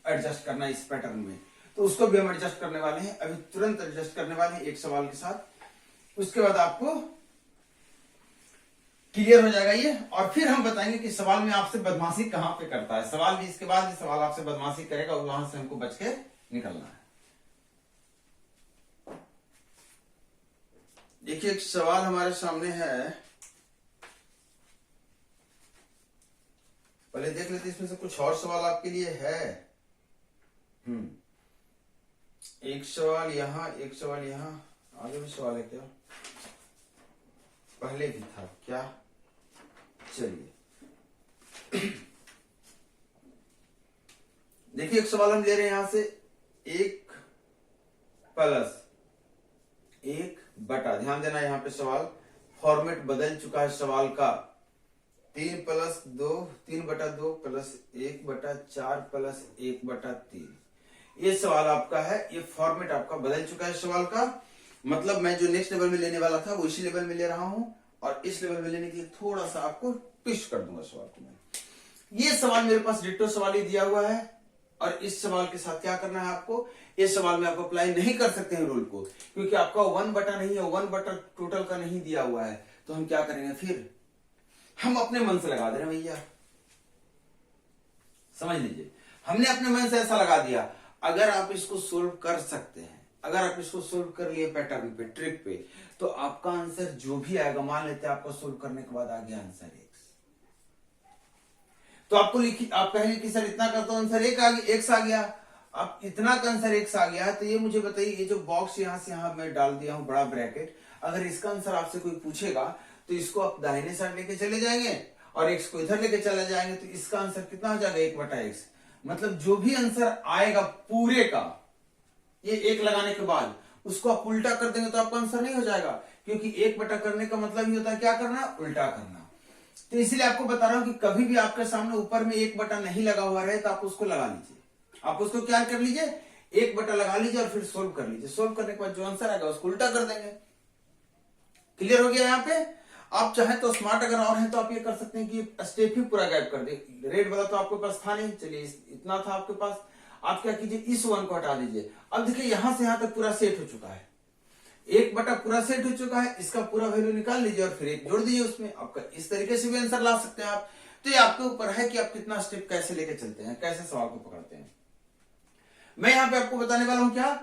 एडजस्ट करना है इस पैटर्न में। तो उसको भी हम एडजस्ट करने वाले हैं, अभी तुरंत एडजस्ट करने वाले हैं एक सवाल के साथ। उसके बाद आपको क्लियर हो जाएगा ये, और फिर हम बताएंगे कि सवाल में आपसे बदमाशी कहां पे करता है। सवाल भी इसके बाद सवाल आपसे बदमाशी करेगा और वहां से हमको बच के निकलना है। देखिए एक सवाल हमारे सामने है, पहले देख लेते इसमें से कुछ और सवाल आपके लिए है। एक सवाल यहाँ, एक सवाल यहाँ, आगे भी सवाल है क्या? पहले भी था क्या? चलिए देखिए एक सवाल हम ले रहे हैं यहां से, 1 + 1 बटा, ध्यान देना यहाँ पे सवाल फॉर्मेट बदल चुका है सवाल का। 3 + 2, 3/2 + 1/4 + 1/3। ये सवाल आपका है, ये फॉर्मेट आपका बदल चुका है सवाल का। मतलब मैं जो नेक्स्ट लेवल में लेने वाला था वो इसी लेवल में ले रहा हूं, और इस लेवल में लेने के लिए थोड़ा सा आपको ट्विस्ट कर दूंगा सवाल को मैं। ये सवाल मेरे पास डिट्टो सवाल ही दिया हुआ है, और इस सवाल के साथ क्या करना है आपको, इस सवाल में आप अप्लाई नहीं कर सकते हैं रूल को, क्योंकि आपका 1 बटा नहीं है, 1 बटा टोटल का नहीं दिया हुआ है। तो हम क्या करेंगे, फिर हम अपने मन से लगा दे रहे हैं भैया, समझ लीजिए, हमने अपने मन से ऐसा लगा दिया। अगर आप इसको सोल्व कर सकते हैं, अगर आप इसको सोल्व कर लिए पैटर्न पे, ट्रिक पे, तो आपका आंसर जो भी आएगा, मान लेते हैं आपको सोल्व करने के बाद आ गया आंसर x, तो आपको लिखी, आप कहेंगे कि सर इतना का तो आंसर x आ गया। अब इतना का आंसर x आ गया, तो ये मुझे बताइए, ये जो बॉक्स यहां से यहां मैं डाल दिया हूं बड़ा ब्रैकेट, अगर इसका आंसर आपसे कोई पूछेगा तो इसको आप दाहिने साइड लेके चले जाएंगे और x को इधर लेके चले जाएंगे, तो इसका आंसर कितना हो जाएगा, 1/x। मतलब जो भी आंसर आएगा पूरे का, ये 1 लगाने के बाद उसको आप उल्टा कर देंगे तो आपका आंसर नहीं हो जाएगा, क्योंकि 1 बटा करने का मतलब ही होता है क्या करना, उल्टा करना। तो इसलिए आपको बता रहा हूं कि कभी भी आपके सामने ऊपर में 1 बटा नहीं लगा हुआ रहे तो आप उसको लगा लीजिए, आप उसको क्या कर लीजिए, 1 बटा लगा लीजिए और फिर सोल्व कर लीजिए। सोल्व करने के बाद जो आंसर आएगा उसको उल्टा कर देंगे। क्लियर हो गया यहाँ पे? आप चाहे तो स्मार्ट अगर और है तो आप ये कर सकते हैं कि स्टेप ही पूरा गायब कर दे। रेड वाला तो आपके पास था नहीं, चलिए इतना था आपके पास, आप क्या कीजिए, इस 1 को हटा दीजिए। अब देखिए यहां से यहां तक पूरा सेट हो चुका है, 1 बटा पूरा सेट हो चुका है, इसका पूरा वैल्यू निकाल लीजिए और फिर 1 जोड़ दीजिए उसमें। आपका इस तरीके से भी आंसर ला सकते हैं आप। तो ये आपके ऊपर है कि आप कितना स्टेप कैसे लेके चलते हैं, कैसे सवाल को पकड़ते हैं। मैं यहाँ पे आपको बताने वाला हूं क्या,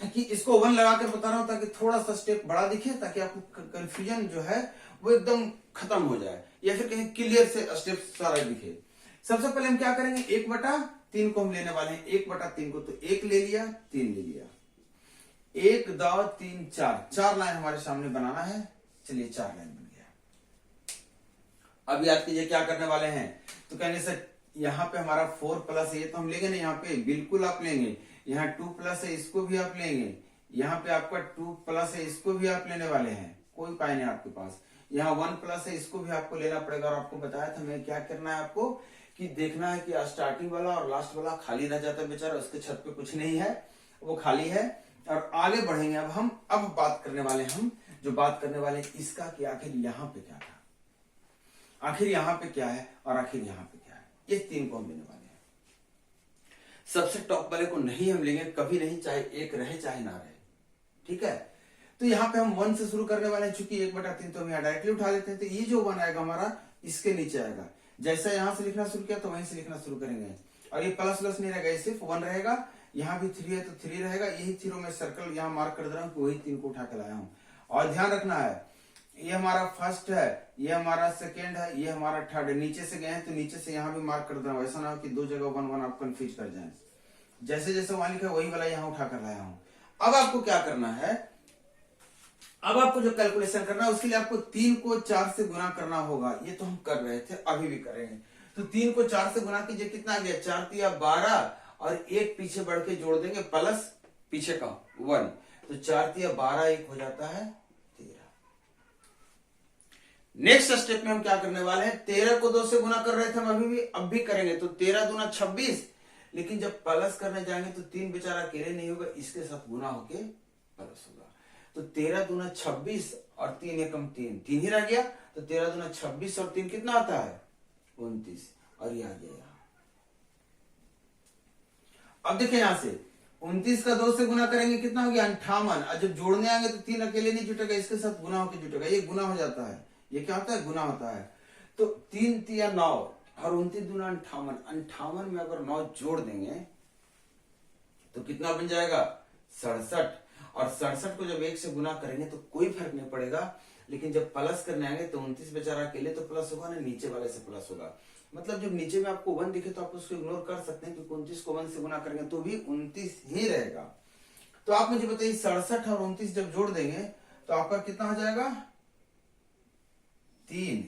कि इसको 1 लगा कर बता रहा हूं ताकि थोड़ा सा स्टेप बड़ा दिखे, ताकि आपको कंफ्यूजन जो है वो एकदम खत्म हो जाए, या फिर कहीं क्लियर से स्टेप सारा दिखे। सबसे पहले हम क्या करेंगे, 1/3 को हम लेने वाले हैं। 1/3 को तो 1 ले लिया, 3 ले लिया, 1 2 3 4 लाइन हमारे सामने बनाना है। चलिए 4 लाइन बन गया। अब याद कीजिए क्या करने वाले हैं, तो कहेंगे सर यहाँ पे हमारा 4 प्लस, ये तो हम लेंगे ना, यहाँ पे बिल्कुल आप लेंगे। यहाँ 2 प्लस है, इसको भी आप लेंगे। यहाँ पे आपका 2 प्लस है, इसको भी आप लेने वाले हैं, कोई उपाय नहीं आपके पास। यहाँ 1 प्लस है, इसको भी आपको लेना पड़ेगा। और आपको बताया था मैं क्या करना है आपको, कि देखना है कि स्टार्टिंग वाला और लास्ट वाला खाली रह जाता है बेचारा, उसके छत पे कुछ नहीं है, वो खाली है। और आगे बढ़ेंगे अब हम, अब बात करने वाले हम जो बात करने वाले इसका, कि आखिर यहाँ पे क्या था, आखिर यहाँ पे क्या है और आखिर यहाँ पे क्या है। ये 3 को हम लेने वाले हैं। सबसे टॉप वाले को नहीं हम लेंगे कभी नहीं, चाहे 1 रहे चाहे ना रहे, ठीक है। तो यहाँ पे हम 1 से शुरू करने वाले हैं, चूंकि 1/3 तो हम यहाँ डायरेक्टली उठा लेते हैं। तो ये जो 1 आएगा हमारा, इसके नीचे आएगा। जैसा यहां से लिखना शुरू किया तो वहीं से लिखना शुरू करेंगे, और ये प्लस प्लस नहीं रहेगा, ये सिर्फ 1 रहेगा। यहाँ भी 3 है तो 3 रहेगा। यही 3 में सर्कल यहाँ मार्क कर दे रहा हूँ कि वही 3 को उठा के लाया हूँ। और ध्यान रखना है, ये हमारा फर्स्ट है, ये हमारा सेकेंड है, ये हमारा थर्ड है। नीचे से गए हैं तो नीचे से यहाँ भी मार्क कर दे रहा हूँ, ऐसा ना हो कि 2 जगह 1 1 आप कंफ्यूज कर जाए। जैसे जैसे वहां लिखा वही वाला यहाँ उठा कर लाया हूँ। अब आपको क्या करना है, अब आपको जो कैलकुलेशन करना है उसके लिए आपको 3 को 4 से गुना करना होगा। ये तो हम कर रहे थे, अभी भी करेंगे। तो 3 को 4 से गुना कीजिए, कितना आ गया, 4 तिया 12, और 1 पीछे बढ़ के जोड़ देंगे, प्लस पीछे का 1, तो 4 तिया 12, 1 हो जाता है 13। नेक्स्ट स्टेप में हम क्या करने वाले हैं, 13 को 2 से गुना कर रहे थे हम, अभी भी अब भी करेंगे। तो 13 दूना 26, लेकिन जब प्लस करने जाएंगे तो 3 बेचारा अकेले नहीं होगा, इसके साथ गुना होके प्लस होगा। तो 13 दूना 26 और 3 एकम 3 ही रह गया। तो 13 दूना 26 और 3 कितना आता है, 29, और ये आ गया यहाँ। अब देखिए यहां से 29 का 2 से गुना करेंगे कितना हो गया 58। और जब जोड़ने आएंगे तो 3 अकेले नहीं जुटेगा, इसके साथ गुना होकर जुटेगा, ये गुना हो जाता है। ये क्या होता है, गुना होता है। तो 3 तिया 9 और 29 दूना 58। 58 में अगर 9 जोड़ देंगे तो कितना बन जाएगा 67। और 67 को जब 1 से गुना करेंगे तो कोई फर्क नहीं पड़ेगा, लेकिन जब प्लस करने आएंगे तो 29 बेचारा अकेले तो प्लस होगा ना, नीचे वाले से प्लस होगा। मतलब जब नीचे में आपको 1 दिखे तो आप उसको इग्नोर कर सकते हैं, क्योंकि 29 को 1 से गुना करेंगे तो भी 29 ही रहेगा। तो आप मुझे बताइए 67 और 29 जब जोड़ देंगे तो आपका कितना हो जाएगा 3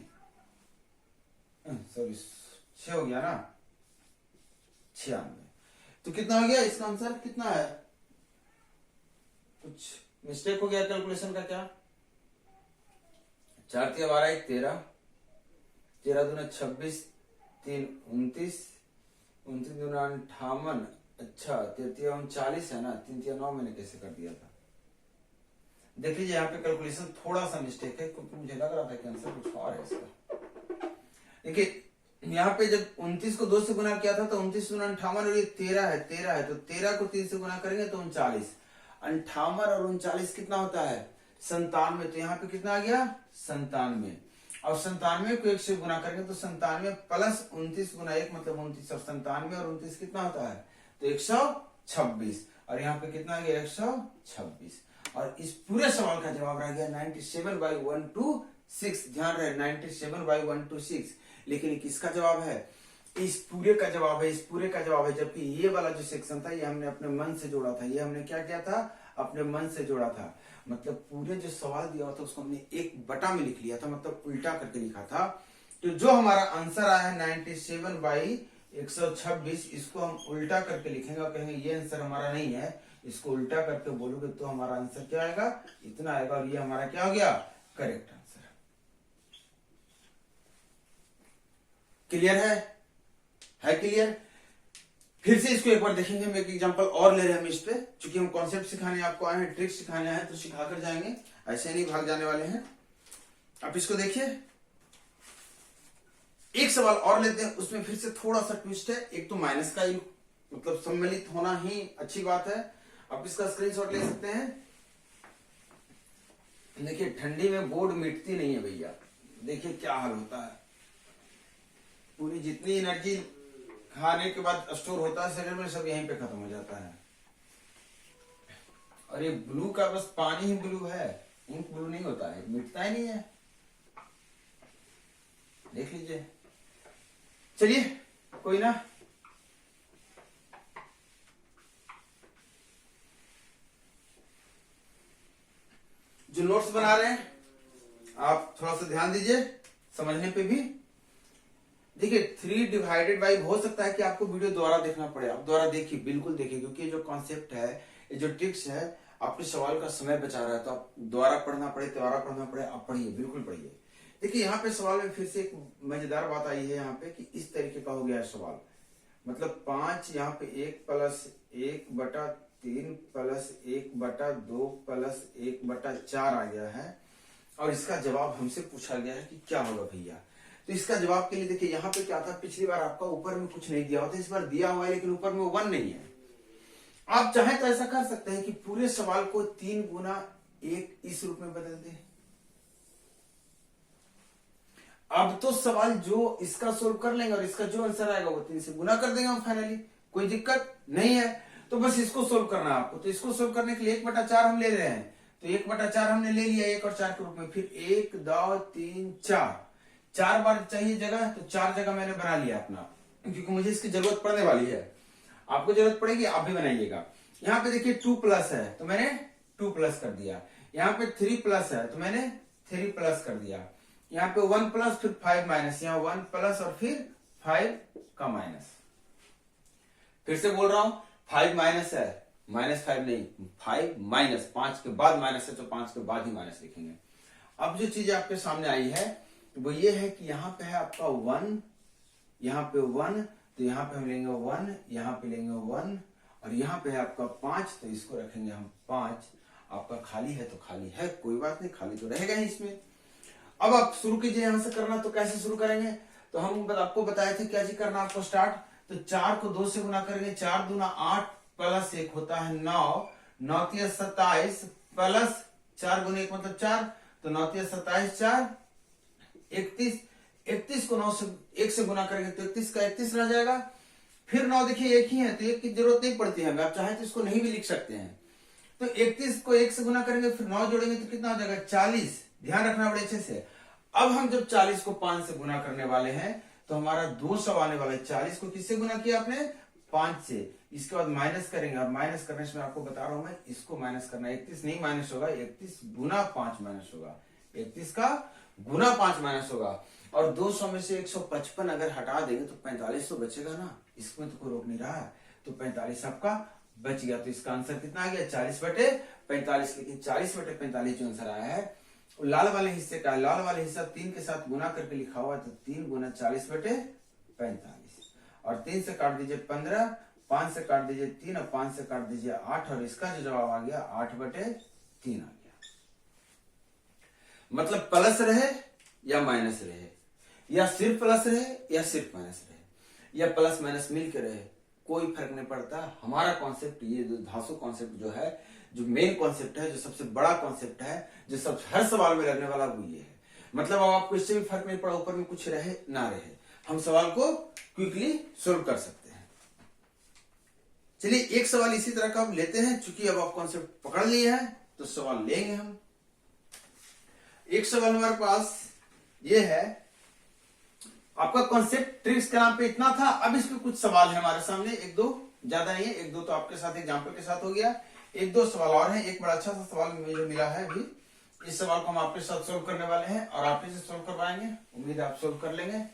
सॉरी 6 हो गया ना 96। तो कितना हो गया इसका आंसर कितना है, कुछ मिस्टेक हो गया कैलकुलेशन का क्या। 4 तिया 12 1 13, 13 दूना 26, 3 29, 29 दूना 58। अच्छा 33 39 है ना, 3 तिया 9 मैंने कैसे कर दिया था। देख लीजिए यहाँ पे कैलकुलेशन थोड़ा सा मिस्टेक है, क्योंकि मुझे लग रहा था कि आंसर कुछ और है इसका। देखिए यहाँ पे जब 29 को 2 से गुना किया था तो 29 दूना 58 और ये 13 है, तो 13 को 3 से गुना करेंगे तो 39। 58 और 39 कितना होता है 97। तो यहाँ पे कितना आ गया 97। और 97 को 1 से गुना करेंगे तो 97 प्लस 29 गुना 1 मतलब 29, और 97 और 29 कितना होता है तो 126। और यहाँ पे कितना आ गया 126। और इस पूरे सवाल का जवाब रह गया 97/126। ध्यान रहे 97/126। लेकिन किसका जवाब है, इस पूरे का जवाब है, इस पूरे का जवाब है। जबकि ये वाला जो सेक्शन था ये हमने अपने मन से जोड़ा था, ये हमने क्या किया था अपने मन से जोड़ा था। मतलब पूरे जो सवाल दिया था उसको हमने 1/, में लिख लिया था, मतलब उल्टा करके लिखा था। तो जो हमारा आंसर आया है 97/126, इसको हम उल्टा करके लिखेंगे और कहेंगे ये आंसर हमारा नहीं है। इसको उल्टा करके बोलोगे तो हमारा आंसर क्या आएगा, इतना आएगा, और ये हमारा क्या हो गया करेक्ट आंसर। क्लियर है क्लियर। फिर से इसको एक बार देखेंगे, हम एक एग्जांपल और ले रहे हैं हम इस पे, क्योंकि हम कॉन्सेप्ट सिखाने आपको आए हैं, ट्रिक सिखाने आए हैं, तो सिखा कर जाएंगे, ऐसे नहीं भाग जाने वाले हैं। आप इसको देखिए, एक सवाल और लेते हैं, उसमें फिर से थोड़ा सा ट्विस्ट है। एक तो माइनस का मतलब सम्मिलित होना ही अच्छी बात है। आप इसका स्क्रीनशॉट ले सकते हैं। देखिए ठंडी में बोर्ड मिटती नहीं है भैया, देखिए क्या हाल होता है। पूरी जितनी एनर्जी खाने के बाद स्टोर होता है शरीर में, सब यहीं पे खत्म हो जाता है। और ये ब्लू का बस पानी ही ब्लू है, इंक ब्लू नहीं होता है, मिटता ही नहीं है। देख लीजिए, चलिए कोई ना। जो नोट्स बना रहे हैं आप थोड़ा सा ध्यान दीजिए समझने पे भी। देखिए 3 डिवाइडेड बाई, हो सकता है कि आपको वीडियो दोबारा देखना पड़े, आप दोबारा देखिए, बिल्कुल देखिए, क्योंकि जो कॉन्सेप्ट है, ये जो ट्रिक्स है, आपके सवाल का समय बचा रहा है, तो आप दोबारा पढ़ना पड़े, आप पढ़िए, बिल्कुल पढ़िए। देखिए यहाँ पे सवाल में फिर से एक मजेदार बात आई है यहाँ पे कि इस तरीके का हो गया है सवाल। मतलब 5 यहाँ पे 1 + 1/3 + 1/2 + 1/4 आ गया है, और इसका जवाब हमसे पूछा गया है कि क्या होगा भैया। तो इसका जवाब के लिए देखिए यहाँ पे क्या था, पिछली बार आपका ऊपर में कुछ नहीं दिया हुआ था, इस बार दिया हुआ है लेकिन ऊपर में 1 नहीं है। आप चाहे तो ऐसा कर सकते हैं कि पूरे सवाल को 3 गुना 1 इस रूप में बदल दें। अब तो सवाल जो इसका सोल्व कर लेंगे और इसका जो आंसर आएगा वो 3 से गुना कर देंगे हम फाइनली, कोई दिक्कत नहीं है। तो बस इसको सोल्व करना है आपको। तो इसको सोल्व करने के लिए 1/4 हम ले रहे हैं, तो 1/4 हमने ले लिया 1 और 4 के रूप में। फिर 1 2 3 4 बार चाहिए जगह, तो 4 जगह मैंने बना लिया अपना, क्योंकि मुझे इसकी जरूरत पड़ने वाली है। आपको जरूरत पड़ेगी, आप भी बनाइएगा। यहाँ पे देखिए 2+ है तो मैंने 2+ कर दिया। यहाँ पे 3+ है तो मैंने 3+ कर दिया। यहाँ पे 1+, फिर 5-, यहाँ 1+ और फिर 5 का माइनस। फिर से बोल रहा हूं 5- है, -5 नहीं, 5- 5 के बाद माइनस है तो 5 के बाद ही माइनस लिखेंगे। अब जो चीज आपके सामने आई है वो ये है कि यहाँ पे है आपका 1, यहाँ पे 1, तो यहाँ पे हम लेंगे 1, यहाँ पे लेंगे 1, और यहाँ पे है आपका 5, तो इसको रखेंगे हम 5। आपका खाली है तो खाली है, कोई बात नहीं, खाली तो रहेगा ही इसमें। अब आप शुरू कीजिए यहां से करना। तो कैसे शुरू करेंगे, तो हम आपको बताए थे क्या चीज करना आपको स्टार्ट। तो 4 को 2 से गुना करेंगे, 4 दूना 8, प्लस 1 होता है 9, 9 तिया 27 प्लस 4 गुने 1 मतलब 4, तो 9 तिया 27 4 31, 31 को 9 से 1 से गुना करेंगे तो 31 का 31 रह जाएगा। फिर 9 देखिए एक ही है तो एक की जरूरत नहीं पड़ती है, आप चाहे तो इसको नहीं भी लिख सकते हैं। तो 31 को 1 से गुना करेंगे फिर 9 जोड़ेंगे तो कितना हो जाएगा 40। ध्यान रखना बड़े अच्छे से। अब हम जब 40 को 5 से गुना करने वाले हैं तो हमारा 200 आने वाला है। 40 को किससे गुना किया आपने 5 से, इसके बाद माइनस करेंगे और माइनस करने से मैं आपको बता रहा हूं मैं इसको माइनस करना, 31 नहीं माइनस होगा, 31 गुना 5 माइनस होगा, 31 का गुना 5 माइनस होगा। और 200 में से 155 अगर हटा देंगे तो 45 तो बचेगा ना, इसमें तो कोई रोक नहीं रहा है, तो 45 आपका बच गया। तो इसका आंसर कितना आ गया 40/45। लेकिन 40/45 जो आंसर आया है लाल वाले हिस्से का, लाल वाले हिस्सा 3 के साथ गुना करके लिखा हुआ है तो 3 गुना 40/45 और 3 से काट दीजिए 15, 5 से काट दीजिए 3 और 5 से काट दीजिए 8 और इसका जो जवाब आ गया 8/3 आ गया। मतलब प्लस रहे या माइनस रहे, या सिर्फ प्लस रहे या सिर्फ माइनस रहे, या प्लस माइनस मिलकर रहे, कोई फर्क नहीं पड़ता। हमारा कॉन्सेप्ट ये जो धासु कॉन्सेप्ट जो है, जो मेन कॉन्सेप्ट है, जो सबसे बड़ा कॉन्सेप्ट है, जो सब हर सवाल में लगने वाला वो ये है। मतलब अब आपको इससे भी फर्क नहीं पड़ा ऊपर में कुछ रहे ना रहे, हम सवाल को क्विकली सोल्व कर सकते हैं। चलिए एक सवाल इसी तरह का हम लेते हैं, चूंकि अब आप कॉन्सेप्ट पकड़ लिए हैं तो सवाल लेंगे हम। एक सवाल हमारे पास ये है, आपका कॉन्सेप्ट ट्रिक्स के नाम पे इतना था। अब इसके कुछ सवाल है हमारे सामने, एक दो, ज्यादा नहीं है, एक दो तो आपके साथ एग्जाम्पल के साथ हो गया, एक दो सवाल और हैं। एक बड़ा अच्छा सा सवाल मुझे मिला है अभी, इस सवाल को हम आपके साथ सोल्व करने वाले हैं और आप इसे सोल्व करवाएंगे, उम्मीद है आप सोल्व कर लेंगे।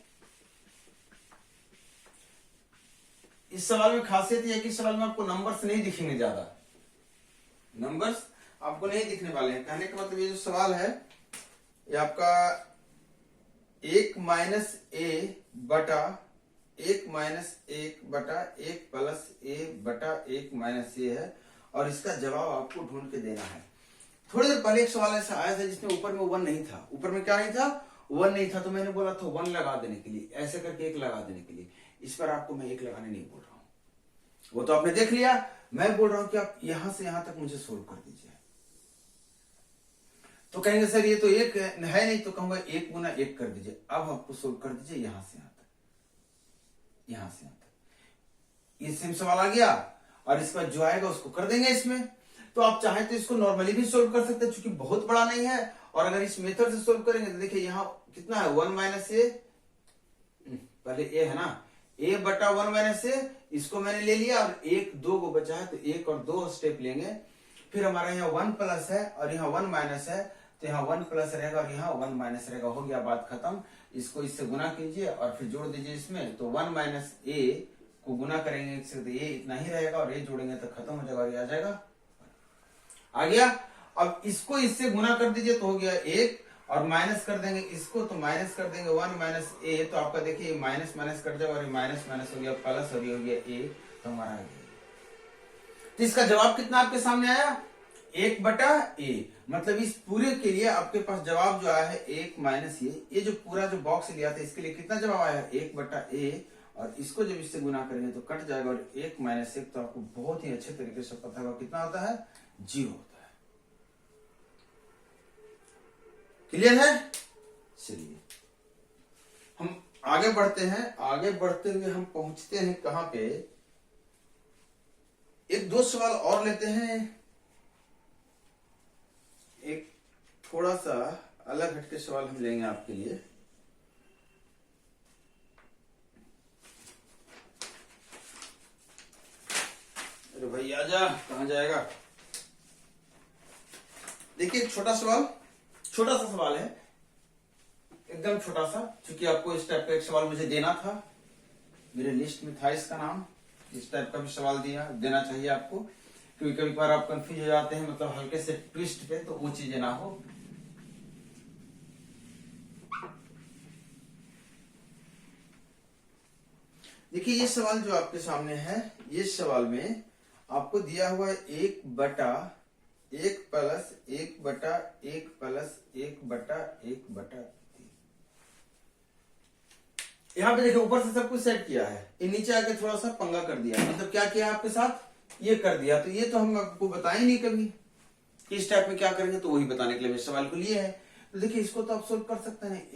इस सवाल में खासियत यह है कि इस सवाल में आपको नंबर्स नहीं दिखेंगे, ज्यादा नंबर्स आपको नहीं दिखने वाले हैं। कहने का मतलब ये जो सवाल है ये आपका 1 माइनस ए बटा 1 माइनस 1 बटा 1 प्लस ए बटा 1 माइनस ए है और इसका जवाब आपको ढूंढ के देना है। थोड़ी देर पहले एक सवाल ऐसा आया था जिसमें ऊपर में 1 नहीं था, ऊपर में क्या नहीं था 1 नहीं था, तो मैंने बोला था 1 लगा देने के लिए, ऐसे करके 1 लगा देने के लिए। इस पर आपको मैं 1 लगाने नहीं बोल रहा हूं, वो तो आपने देख लिया। मैं बोल रहा हूं कि आप यहां से यहां तक मुझे सोल्व कर दीजिए। तो कहेंगे सर ये तो 1 है नहीं, तो कहूंगा 1 गुना 1 कर दीजिए। अब आपको सोल्व कर दीजिए यहां से यहां तक, यहां से यहां तक। ये सेम सवाल आ गया और इस पर जो आएगा उसको कर देंगे इसमें। तो आप चाहे तो इसको नॉर्मली भी सोल्व कर सकते हैं, चूंकि बहुत बड़ा नहीं है। और अगर इस मेथड से सोल्व करेंगे तो देखिए यहाँ कितना है 1 माइनस ए, पहले ए है ना, ए बटा 1 माइनस ए, इसको मैंने ले लिया और 1 2 को बचा है तो 1 और 2 स्टेप लेंगे। फिर हमारा यहाँ 1 प्लस है और यहाँ 1 माइनस है, तो यहाँ 1 प्लस रहेगा और यहाँ 1 माइनस रहेगा। हो गया बात खत्म। इसको इससे गुना कीजिए और फिर जोड़ दीजिए इसमें, तो 1 माइनस ए को गुना करेंगे इससे तो ये इतना ही रहेगा और ये जोड़ेंगे तो खत्म हो जाएगा और ये आ जाएगा, आ गया। अब इसको इससे गुना कर दीजिए तो हो गया 1 और माइनस कर देंगे इसको तो माइनस कर देंगे 1 माइनस ए, तो आपका देखिए माइनस माइनस कट जाएगा और माइनस माइनस हो गया प्लस और ये हो गया ए, तो हमारा आ गया। तो इसका जवाब कितना आपके सामने आया 1 बटा ए। मतलब इस पूरे के लिए आपके पास जवाब जो आया है 1 माइनस ये जो पूरा जो बॉक्स लिया था इसके लिए कितना जवाब आया है 1 बटा ए, और इसको जब इससे गुना करेंगे तो कट जाएगा और 1 माइनस 1 तो आपको बहुत ही अच्छे तरीके से पता होगा कितना होता है 0 होता है। क्लियर है? चलिए हम आगे बढ़ते हैं। आगे बढ़ते हुए हम पहुंचते हैं कहां पे, एक दो सवाल और लेते हैं, एक थोड़ा सा अलग हटके सवाल हम लेंगे आपके लिए। अरे भाई आजा, कहां जाएगा। देखिए छोटा सवाल, छोटा सा सवाल है, एकदम छोटा सा, क्योंकि आपको इस टाइप का एक सवाल मुझे देना था, मेरे लिस्ट में था इसका नाम। इस टाइप का भी सवाल देना चाहिए आपको, क्योंकि कभी बार आप कंफ्यूज हो जाते हैं, मतलब हल्के से ट्विस्ट पे, तो वो चीजें ना हो। देखिए ये सवाल जो आपके सामने है, ये सवाल में आपको दिया हुआ है 1 बटा 1 प्लस 1 बटा 1 प्लस 1 बटा 1 बटा 3। यहाँ पे देखिए ऊपर से सब कुछ सेट किया है, ये नीचे आके थोड़ा सा पंगा कर दिया, मतलब क्या किया आपके साथ ये कर दिया, तो ये तो हम आपको बताए नहीं कभी कि इस टाइप में क्या करेंगे, तो वही बताने के लिए मेरे सवाल को लिए है। तो देखिए इसको तो आप सोल्व कर सकते हैं,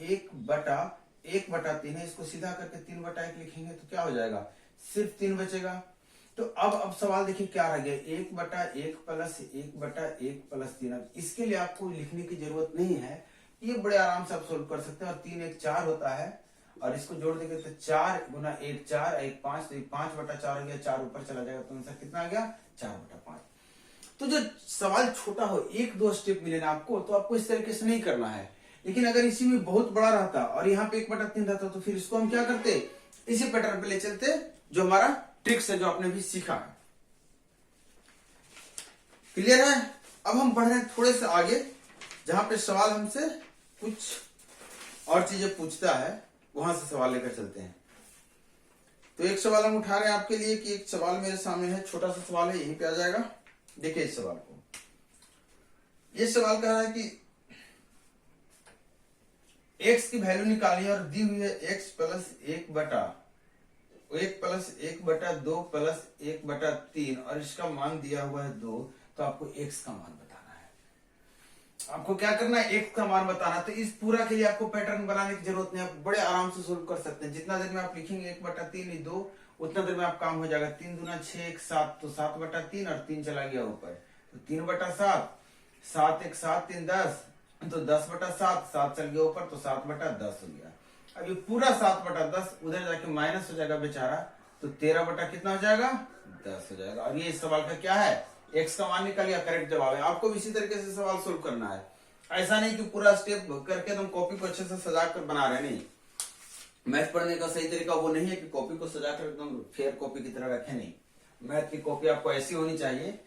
1/3 है, इसको सीधा करके 3/1 लिखेंगे तो क्या हो जाएगा, सिर्फ 3 बचेगा। तो अब सवाल देखिए क्या रह गया, 1/1 प्लस 1/1 प्लस 3। अब इसके लिए आपको लिखने की जरूरत नहीं है, ये बड़े आराम से आप सोल्व कर सकते हैं। और 3 1 4 होता है, और इसको जोड़ देंगे तो 4 गुना 1 4, 1 5, तो 5/4 हो गया, 4 ऊपर चला जाएगा तो आंसर कितना आ गया, 4/5। तो जो सवाल छोटा हो, 1-2 स्टेप मिले ना आपको, तो आपको इस तरीके से नहीं करना है। लेकिन अगर इसी में बहुत बड़ा रहता और यहाँ पे 1/3 रहता, तो फिर इसको हम क्या करते, इसी पैटर्न पे ले चलते, जो हमारा ट्रिक्स है, जो आपने भी सीखा है। क्लियर है? अब हम बढ़ रहे हैं थोड़े से आगे, जहां पे सवाल हमसे कुछ और चीजें पूछता है, वहां से सवाल लेकर चलते हैं। तो एक सवाल हम उठा रहे हैं आपके लिए, कि एक सवाल मेरे सामने है, छोटा सा सवाल है, यहीं पे आ जाएगा। देखिए इस सवाल को, ये सवाल कह रहा है कि x की वैल्यू निकालिए और दी हुई है x प्लस 1 प्लस 1/2 प्लस 1/3, और इसका मान दिया हुआ है 2। तो आपको x का मान बताना है। आपको क्या करना है, x का मान बताना। तो इस पूरा के लिए आपको पैटर्न बनाने की जरूरत नहीं, आप बड़े आराम से सोल्व कर सकते हैं। जितना देर में आप लिखेंगे 1/3 2, उतना देर में आप काम हो जाएगा। 3 दूना 6 1 7, तो 7/3, और 3 चला गया ऊपर, तो 3/7, 7 1 7 3 10, तो 10/7, 7 चल गया ऊपर, तो 7/10 हो गया। अब ये पूरा 7/10 उधर जाके माइनस हो जाएगा बेचारा, तो 13 कितना हो जाएगा, 10 हो जाएगा। और ये इस सवाल का क्या है, x का मान निकाल लिया, करेक्ट जवाब है। आपको इसी तरीके से सवाल सोल्व करना है। ऐसा नहीं कि पूरा स्टेप करके तुम कॉपी को अच्छे से सजा कर बना रहे, नहीं। मैथ पढ़ने का सही तरीका वो नहीं है कि कॉपी को सजाकर एकदम फेयर कॉपी की तरह रखे, नहीं। मैथ की कॉपी आपको ऐसी होनी चाहिए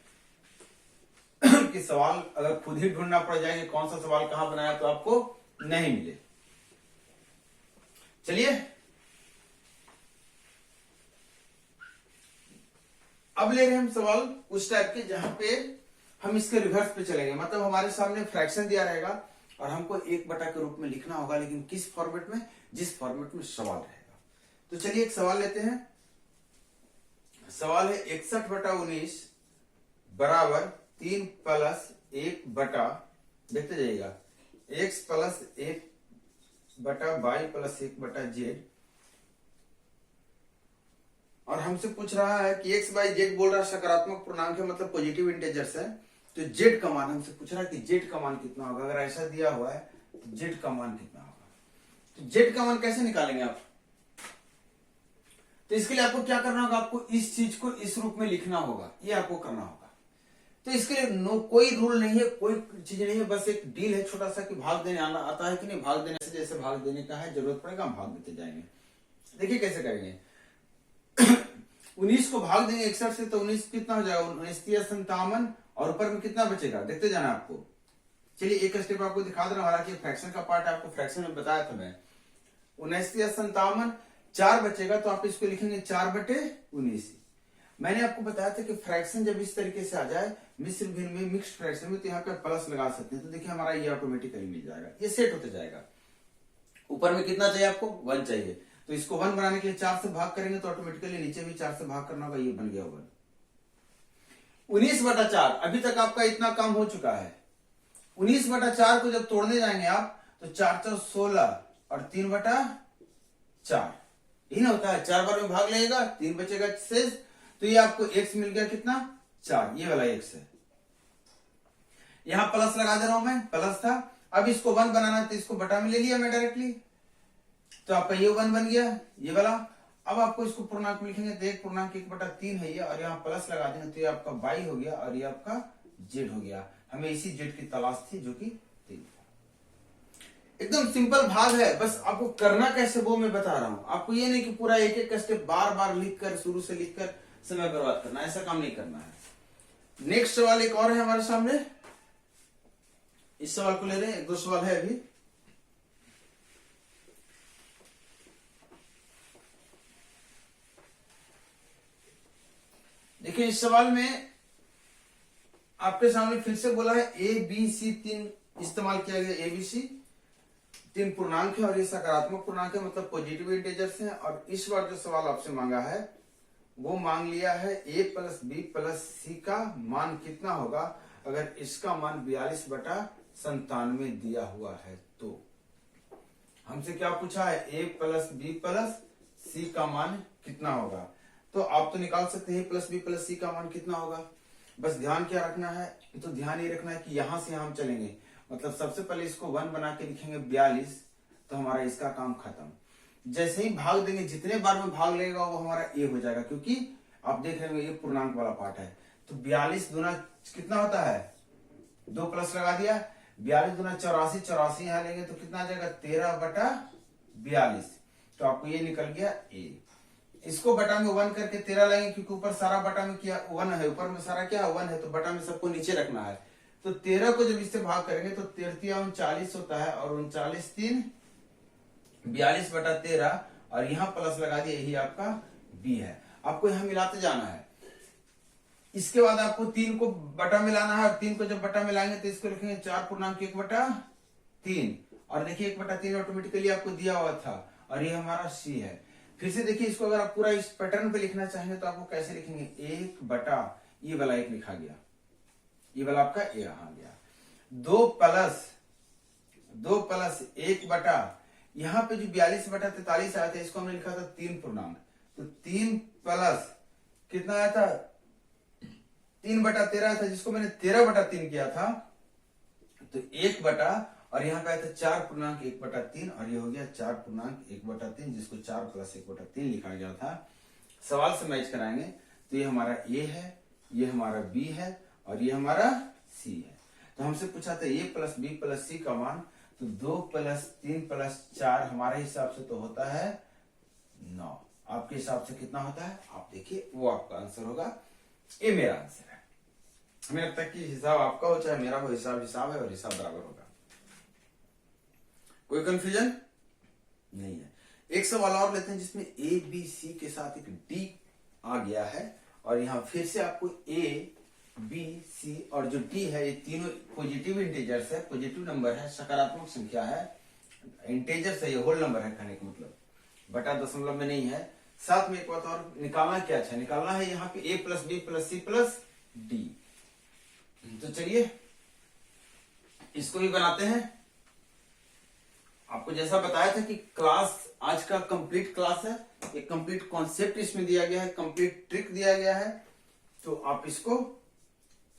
कि सवाल अगर खुद ही ढूंढना पड़ जाए कि कौन सा सवाल कहां बनाया, तो आपको नहीं मिले। चलिए अब ले रहे हैं हम सवाल उस टाइप के, जहां पे हम इसके रिवर्स पे चलेंगे। मतलब हमारे सामने फ्रैक्शन दिया रहेगा और हमको 1/, के रूप में लिखना होगा, लेकिन किस फॉर्मेट में, जिस फॉर्मेट में सवाल रहेगा। तो चलिए एक सवाल लेते हैं। सवाल है 61/19 बराबर 3 प्लस 1/, देखते जाइएगा, x plus 1/y plus 1/z। और हमसे पूछ रहा है कि x बाई जेड बोल रहा है सकारात्मक पूर्णांक है, मतलब पॉजिटिव इंटीजर्स है। तो z का मान हमसे पूछ रहा है कि z का मान कितना होगा। अगर ऐसा दिया हुआ है तो z का मान कितना होगा। तो z का मान कैसे निकालेंगे आप, तो इसके लिए आपको क्या करना होगा, आपको इस चीज को इस रूप में लिखना होगा, ये आपको करना होगा। तो इसके लिए कोई रूल नहीं है, कोई चीज नहीं है, बस एक डील है छोटा सा कि भाग देने आना आता है कि नहीं। भाग देने से जैसे भाग देने का है, जरूरत पड़ेगा हम भाग देते जाएंगे। देखिए कैसे करेंगे। 19 को भाग देंगे 61 से, तो 19 कितना हो जाएगा, 59 और ऊपर में कितना बचेगा, देखते जाना आपको। चलिए एक स्टेप आपको दिखा दे रहा हूं, हालांकि फ्रैक्शन का पार्ट है, आपको फ्रैक्शन में बताया था मैं। 59 4 बचेगा, तो आप इसको लिखेंगे 4/19। मैंने आपको बताया था कि फ्रैक्शन जब इस तरीके से आ जाए, मिश्र भिन्न में, मिक्स्ड फ्रैक्शन में, तो यहाँ पे प्लस लगा सकते हैं। तो देखिए हमारा ये ऑटोमेटिकली मिल जाएगा, ये सेट होते जाएगा। ऊपर में कितना चाहिए आपको, 1 चाहिए, तो इसको 1 बनाने के लिए 4 से भाग करेंगे, तो ऑटोमेटिकली नीचे भी 4 से भाग करना होगा, ये बन गया 1। 19/4, अभी तक आपका इतना काम हो चुका है। 19/4 को जब तोड़ने जाएंगे आप, तो 4 4 16 और 3/4, यही ना होता है। 4 बार में भाग लगेगा, 3 बचेगा शेष, तो ये आपको x मिल गया कितना, 4, ये वाला x है। यहां प्लस लगा दे रहा हूं मैं, प्लस था। अब इसको 1 बनाना, तो इसको बटा में ले लिया मैं डायरेक्टली, तो आपका ये 1 बन गया, ये वाला। अब आपको इसको पूर्णांक में लिखेंगे, तो 1 पूर्णांक 1/3 है ये, और यहाँ प्लस लगा देंगे, तो ये आपका y हो गया, और ये आपका z हो गया। हमें इसी z की तलाश थी, जो कि 3 था। एकदम सिंपल भाग है, बस आपको करना कैसे वो मैं बता रहा हूं आपको। ये नहीं कि पूरा एक एक स्टेप बार बार लिखकर, शुरू से लिखकर समय बर्बाद करना, ऐसा काम नहीं करना है। नेक्स्ट सवाल एक और है हमारे सामने, इस सवाल को ले रहे हैं, 1 2 सवाल है अभी। देखिए इस सवाल में आपके सामने फिर से बोला है ए बी सी 3 इस्तेमाल किया गया। ए बी सी 3 पूर्णांक है, और ये सकारात्मक पूर्णांक है, मतलब पॉजिटिव इंटीजर्स हैं। और इस बार जो सवाल आपसे मांगा है वो मांग लिया है a प्लस बी प्लस सी का मान कितना होगा अगर इसका मान 42/97 दिया हुआ है। तो हमसे क्या पूछा है, a प्लस बी प्लस सी का मान कितना होगा। तो आप तो निकाल सकते हैं a प्लस बी प्लस सी का मान कितना होगा। बस ध्यान क्या रखना है, तो ध्यान ये रखना है कि यहां से हम चलेंगे, मतलब सबसे पहले इसको 1 बना के लिखेंगे 42, तो हमारा इसका काम खत्म। जैसे ही भाग देंगे, जितने बार में भाग लेगा वो हमारा ए हो जाएगा, क्योंकि आप देख रहे हो ये पूर्णांक वाला पार्ट है। तो 42 दूना कितना होता है, 2 प्लस लगा दिया, 42 दूना 84, 84 यहाँ लेंगे तो कितना आ जाएगा 13/42। तो आपको ये निकल गया ए। इसको बटा में 1 करके 13 लाएंगे, क्योंकि ऊपर सारा बटा में क्या 1 है, ऊपर में सारा क्या 1 है, तो बटा में सबको नीचे रखना है। तो 13 को जब इससे भाग करेंगे तो 13 39 होता है, और 39 3 42/13, और यहाँ प्लस लगा दिया, यही आपका बी है। आपको यहाँ मिलाते जाना है। इसके बाद आपको 3 को बटा में लाना है, और 3 को जब बटा में लाएंगे तो इसको लिखेंगे 4.1/3, और देखिए 1/3 ऑटोमेटिकली आपको दिया हुआ था, और ये हमारा सी है। फिर से देखिए, इसको अगर आप पूरा इस पैटर्न पे लिखना चाहेंगे तो आपको कैसे लिखेंगे, 1/, ये वाला 1 लिखा गया, ये वाला आपका ए आ गया। 2 प्लस 1/, यहाँ पे जो 42/43 आया था इसको हमने लिखा था 3 पूर्णांक, तो 3 प्लस कितना आया था 3/13 था, जिसको मैंने 13/3 किया था, तो 1/, और यहाँ पे आया था 4.1/3, और ये हो गया 4.1/3, जिसको 4 प्लस 1/3 लिखा गया था। सवाल से मैच कराएंगे तो ये हमारा ए है, ये हमारा बी है, और ये हमारा सी है। तो हमसे पूछा था ए प्लस बी प्लस सी का मान, तो 2 प्लस 3 प्लस 4 हमारे हिसाब से तो होता है 9। आपके हिसाब से कितना होता है, आप देखिए, वो आपका आंसर होगा। ये मेरा आंसर है। हमें लगता है कि हिसाब आपका हो चाहे मेरा हो, हिसाब है और हिसाब बराबर होगा। कोई कंफ्यूजन नहीं है। एक सवाल और लेते हैं जिसमें ए बी सी के साथ एक डी आ गया है, और यहां फिर से आपको ए बी सी और जो डी है, ये तीनों पॉजिटिव इंटीजर्स है, पॉजिटिव नंबर है, सकारात्मक संख्या है, इंटीजर्स है, ये होल नंबर है, कहने का मतलब बटा दशमलव में नहीं है। साथ में एक बात और, निकालना क्या है, निकालना है यहाँ पे a plus B plus C plus D. तो चलिए इसको भी बनाते हैं। आपको जैसा बताया था कि क्लास आज का कंप्लीट क्लास है, एक कंप्लीट कॉन्सेप्ट इसमें दिया गया है, कंप्लीट ट्रिक दिया गया है, तो आप इसको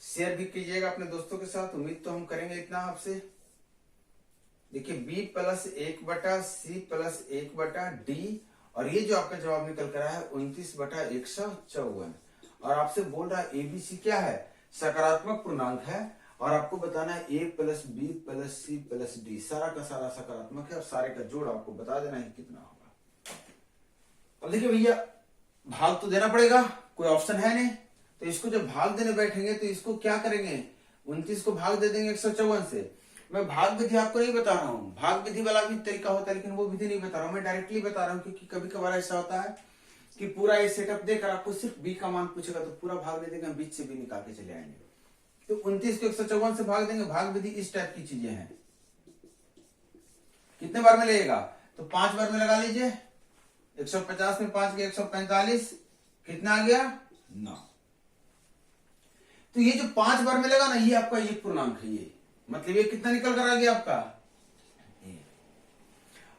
शेयर भी कीजिएगा अपने दोस्तों के साथ। उम्मीद तो हम करेंगे इतना आपसे। देखिए b plus 1/c plus 1/d, और ये जो आपका जवाब निकल कर आया है 29/154, और आपसे बोल रहा है एबीसी क्या है, सकारात्मक पूर्णांक है, और आपको बताना है a plus B plus C plus D, सारा का सारा सकारात्मक है, और सारे का जोड़ आपको बता देना है कितना होगा। अब देखिए भैया, भाग तो देना पड़ेगा, कोई ऑप्शन है नहीं, तो इसको जब भाग देने बैठेंगे तो इसको क्या करेंगे, 29 को भाग दे देंगे 154 से। मैं भाग विधि आपको नहीं बता रहा हूँ, भाग विधि वाला भी तरीका होता है, लेकिन वो विधि नहीं बता रहा हूँ, मैं डायरेक्टली बता रहा हूँ, क्योंकि कभी कभार ऐसा होता है कि पूरा ये सेटअप देकर आपको सिर्फ बी का मान पूछेगा तो पूरा भाग दे देंगे, बीच से भी निकाल के चले आएंगे। तो 29 को 154 से भाग देंगे, भाग विधि इस टाइप की चीजें हैं। कितने बार में लगेगा, तो 5 बार में लगा लीजिए, 150 में 5 गया 145, कितना आ गया 9। तो ये जो 5 बार में लगा ना, ये आपका ये पूर्णांक है, ये मतलब ये कितना निकल कर आ गया आपका।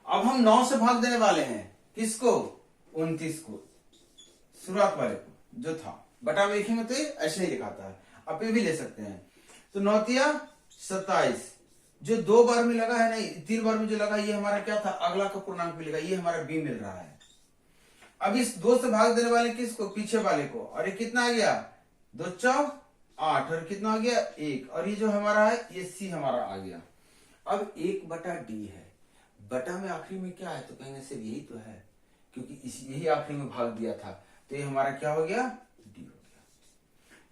अब हम 9 से भाग देने वाले हैं, किसको, 29 को, शुरुआत वाले को जो था, बटा में लिखेंगे तो ऐसे ही लिखाता है, आप ये भी ले सकते हैं। तो 9 तिया 27, जो 2 बार में लगा है, नहीं 3 बार में जो लगा, ये हमारा क्या था, अगला का पूर्णांक मिलेगा, ये हमारा बी मिल रहा है। अब इस 2 से भाग देने वाले किसको, पीछे वाले को, और ये कितना आ गया 2 4 8, और कितना आ गया 1, और ये जो हमारा है ये सी हमारा आ गया। अब 1/d है, बटा में आखिरी में क्या है, तो कहेंगे सिर्फ यही तो है, क्योंकि यही आखिरी में भाग दिया था, तो ये हमारा क्या हो गया, डी हो गया।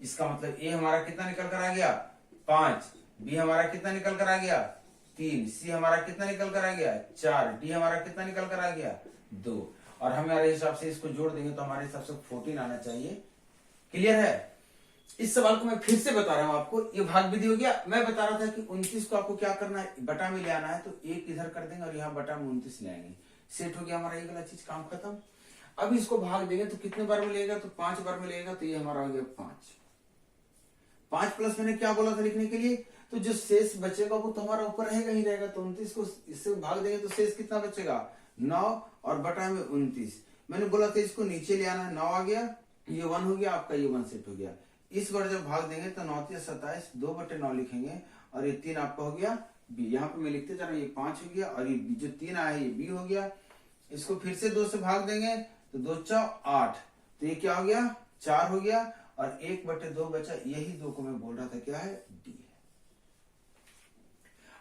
इसका मतलब ए हमारा कितना निकल कर आ गया 5, बी हमारा कितना निकल कर आ गया 3, सी हमारा कितना निकल कर आ गया 4, डी हमारा कितना निकल कर आ गया 2, और हमारे हिसाब से इसको जोड़ देंगे तो हमारे हिसाब से 14 आना चाहिए। क्लियर है। इस सवाल को मैं फिर से बता रहा हूं आपको, ये भाग विधि हो गया। मैं बता रहा था कि 29 को आपको क्या करना है, बटा में ले आना है, तो 1 इधर कर देंगे और यहाँ बटा में 29 ले आएंगे, सेट हो गया हमारा ये वाला चीज, काम खत्म। अब इसको भाग देंगे तो कितने बार मिलेगा, तो 5 बार मिलेगा, तो ये हमारा हो गया 5। 5 प्लस मैंने क्या बोला था लिखने के लिए, तो जो शेष बचेगा वो तो हमारा ऊपर रहेगा ही रहेगा, तो 29 को इससे भाग देंगे तो शेष कितना बचेगा 9 और बटा में 29। मैंने बोला था इसको नीचे ले आना है, 9 आ गया, ये 1 हो गया, आपका ये 1 सेट हो गया। इस बार जब भाग देंगे तो 9 या 27, 2/9 लिखेंगे और ये 3 आपका हो गया बी। यहाँ पे मैं लिखते जा रहा हूँ, ये 5 हो गया और ये जो 3 आया है ये बी हो गया। इसको फिर से 2 से भाग देंगे तो 2 4 8, तो ये क्या हो गया 4 हो गया और 1/2 बचा, यही 2 को मैं बोल रहा था क्या है, डी है।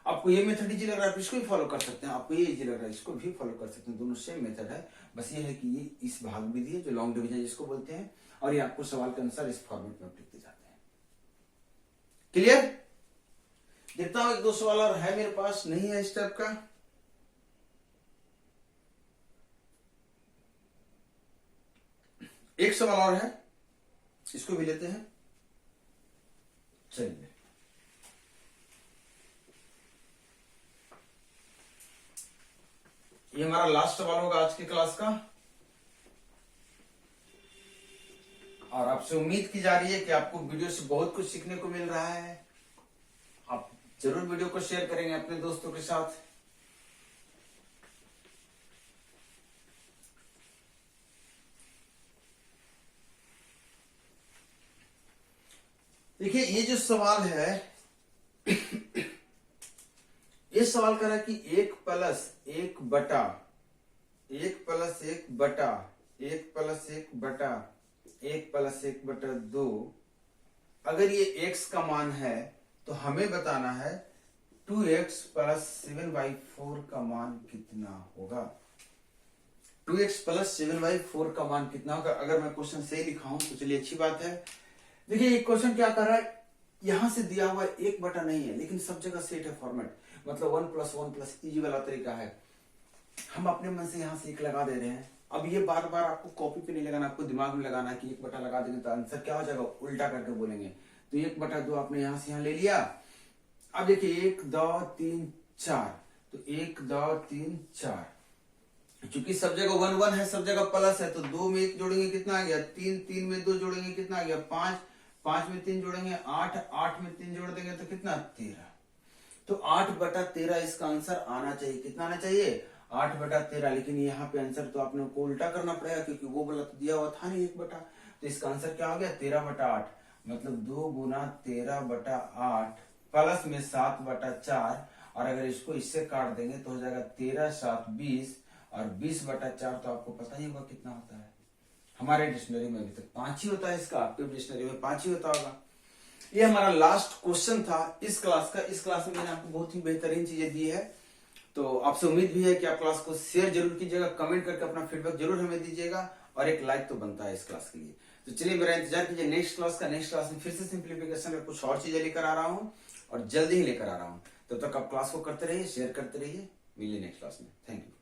आपको ये मेथड इजी लग रहा है, इसको भी फॉलो कर सकते हैं, आपको ये इजी लग रहा है, इसको भी फॉलो कर सकते हैं, दोनों सेम मेथड है। बस ये है कि ये इस भाग विधि है जो लॉन्ग डिवीजन जिसको बोलते हैं, और ये आपको सवाल के अनुसार इस फॉर्मेट में लिखते जाते हैं। क्लियर? देखता हूं 1-2 सवाल और है मेरे पास, नहीं है इस टाइप का। एक सवाल और है, इसको भी लेते हैं। चलिए, ये हमारा लास्ट सवाल होगा आज की क्लास का, और आपसे उम्मीद की जा रही है कि आपको वीडियो से बहुत कुछ सीखने को मिल रहा है। आप जरूर वीडियो को शेयर करेंगे अपने दोस्तों के साथ। देखिए ये जो सवाल है ये सवाल कर रहा है कि 1 प्लस 1 बटा 1 प्लस 1 बटा 1 प्लस 1 बटा 1 प्लस 1 बटा 2, अगर ये x का मान है तो हमें बताना है 2x प्लस 7/4 का मान कितना होगा। 2x प्लस 7/4 का मान कितना होगा। अगर मैं क्वेश्चन सही लिखा हूं तो चलिए अच्छी बात है। देखिए ये क्वेश्चन क्या कर रहा है, यहां से दिया हुआ 1 बटा नहीं है, लेकिन सब जगह सेट है फॉर्मेट, मतलब 1 + 1 + इजी वाला तरीका है। हम अपने मन से यहां से 1 लगा दे रहे हैं। अब ये बार बार आपको कॉपी पे नहीं लगाना, आपको दिमाग में लगाना है कि 1 बटा लगा देंगे तो आंसर क्या हो जाएगा, उल्टा करके बोलेंगे। तो 1/2 आपने यहां से यहां ले लिया। अब देखिए 1 2 3 4, तो 1 2 3 4, चूंकि सब जगह 1 1 है, सब जगह प्लस है, तो 2 में 1 जोड़ेंगे कितना आ गया 3, 3 में 2 जोड़ेंगे कितना आ गया 5, 5 में 3 जोड़ेंगे 8, 8 में 3 जोड़ देंगे तो कितना 13। तो 8/13 इसका आंसर आना चाहिए। कितना आना चाहिए 8/13। लेकिन यहाँ पे आंसर तो आपने को उल्टा करना पड़ेगा, क्योंकि वो वाला तो दिया हुआ था नहीं 1 बटा। तो इसका आंसर क्या हो गया 13/8, मतलब 2 गुना 13/8 प्लस में 7/4, और अगर इसको इससे काट देंगे तो हो जाएगा 13 7 20, और 20/4 तो आपको पता ही होगा कितना होता है। हमारे डिक्शनरी में अभी तक 5 ही होता है, इसका आपके डिक्शनरी में 5 ही होता होगा। ये हमारा लास्ट क्वेश्चन था इस क्लास का। इस क्लास में मैंने आपको बहुत ही बेहतरीन चीजें दी है, तो आपसे उम्मीद भी है कि आप क्लास को शेयर जरूर कीजिएगा, कमेंट करके अपना फीडबैक जरूर हमें दीजिएगा, और एक लाइक तो बनता है इस क्लास के लिए। तो चलिए मेरा इंतजार कीजिए नेक्स्ट क्लास का। नेक्स्ट क्लास में फिर से सिंप्लीफिकेशन में कुछ और चीजें लेकर आ रहा हूँ, और जल्दी ही लेकर आ रहा हूँ। तब तक आप क्लास को करते रहिए, शेयर करते रहिए। मिलिए नेक्स्ट क्लास में। Thank you.